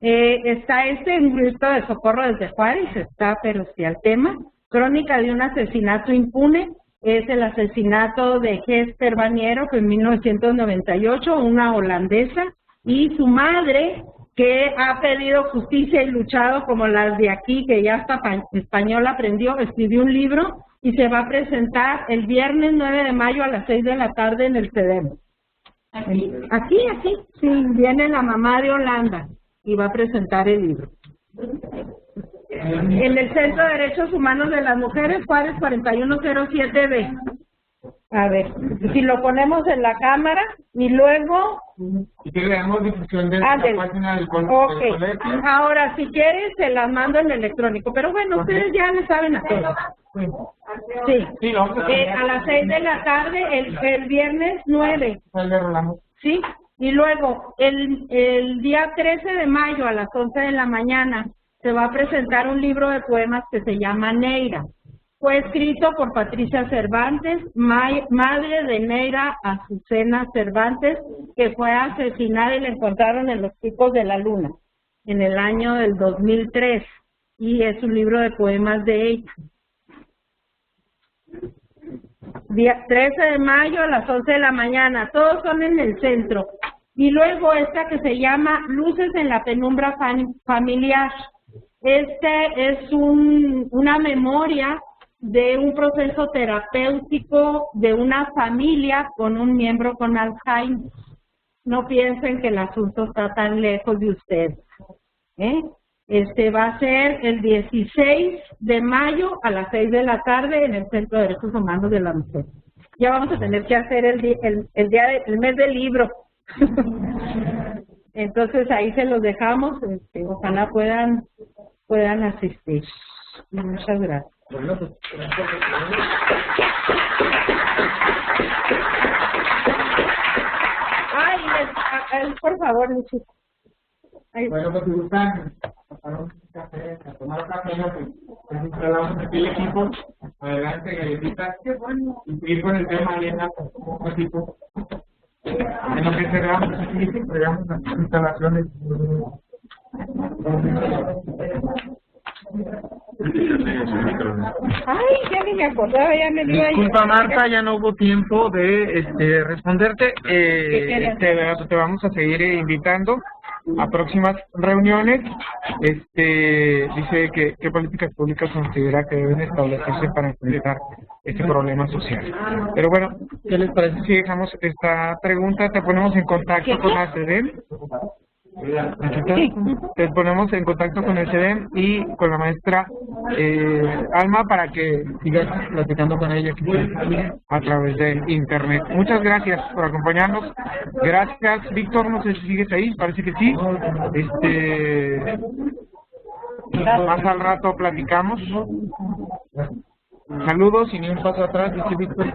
Está un grito de socorro desde Juárez, está, pero sí al tema. Crónica de un asesinato impune. Es el asesinato de Hester Baniero en 1998, una holandesa, y su madre, que ha pedido justicia y luchado como las de aquí, que ya hasta español aprendió, escribió un libro y se va a presentar el viernes 9 de mayo a las 6 de la tarde en el CEDEM. Aquí, sí, viene la mamá de Holanda y va a presentar el libro. En el Centro de Derechos Humanos de las Mujeres, Juárez 4107B. A ver, si lo ponemos en la cámara y luego... Y que le damos difusión de la página del colegio. Ahora, si quieres, se las mando en electrónico. Pero bueno, ustedes ya le saben a todos. Sí, a las 6 de la tarde, el viernes 9. Sí, y luego, el día 13 de mayo a las 11 de la mañana, se va a presentar un libro de poemas que se llama Neira. Fue escrito por Patricia Cervantes, madre de Neira Azucena Cervantes, que fue asesinada y la encontraron en los Picos de la Luna, en el año del 2003. Y es un libro de poemas de ella. Día 13 de mayo a las 11 de la mañana. Todos son en el centro. Y luego esta que se llama Luces en la penumbra familiar. Este es una memoria de un proceso terapéutico de una familia con un miembro con Alzheimer. No piensen que el asunto está tan lejos de ustedes. Va a ser el 16 de mayo a las 6 de la tarde en el Centro de Derechos Humanos de la Mujer. Ya vamos a tener que hacer el mes del libro. Entonces ahí se los dejamos. Ojalá puedan asistir. Muchas gracias. Bueno, pues, Ay, por favor, Luchito. bueno, pues si gustan pasar un café, a tomar café, pues instalamos aquí el equipo, adelante, galletitas, y seguir con el tema Elena, como equipo. En lo que cerramos aquí, entregamos las instalaciones. Ay, ya ni me acordaba, ya me iba a... Disculpa, Marta, ya no hubo tiempo de responderte. Te vamos a seguir invitando a próximas reuniones. Dice que qué políticas públicas considera que deben establecerse para enfrentar este problema social. Pero bueno, ¿qué les parece si dejamos esta pregunta? Te ponemos en contacto con la CEDEM. Te ponemos en contacto con el CEDEM y con la maestra Alma para que sigas platicando con ella a través de internet. Muchas gracias por acompañarnos. Gracias, Víctor, no sé si sigues ahí, parece que sí. Más al rato platicamos. Saludos y ni un paso atrás, dice Víctor.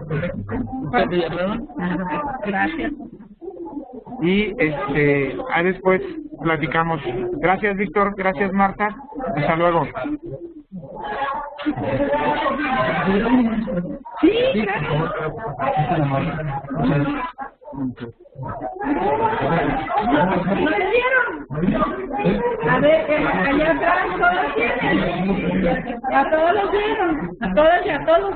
¿Usted te llamaron? Gracias. Y después platicamos. Gracias, Víctor, gracias, Marta, hasta luego. Sí, gracias. ¿No les dieron? A ver, allá atrás todos tienen. A todos los dieron. A todas y a todos.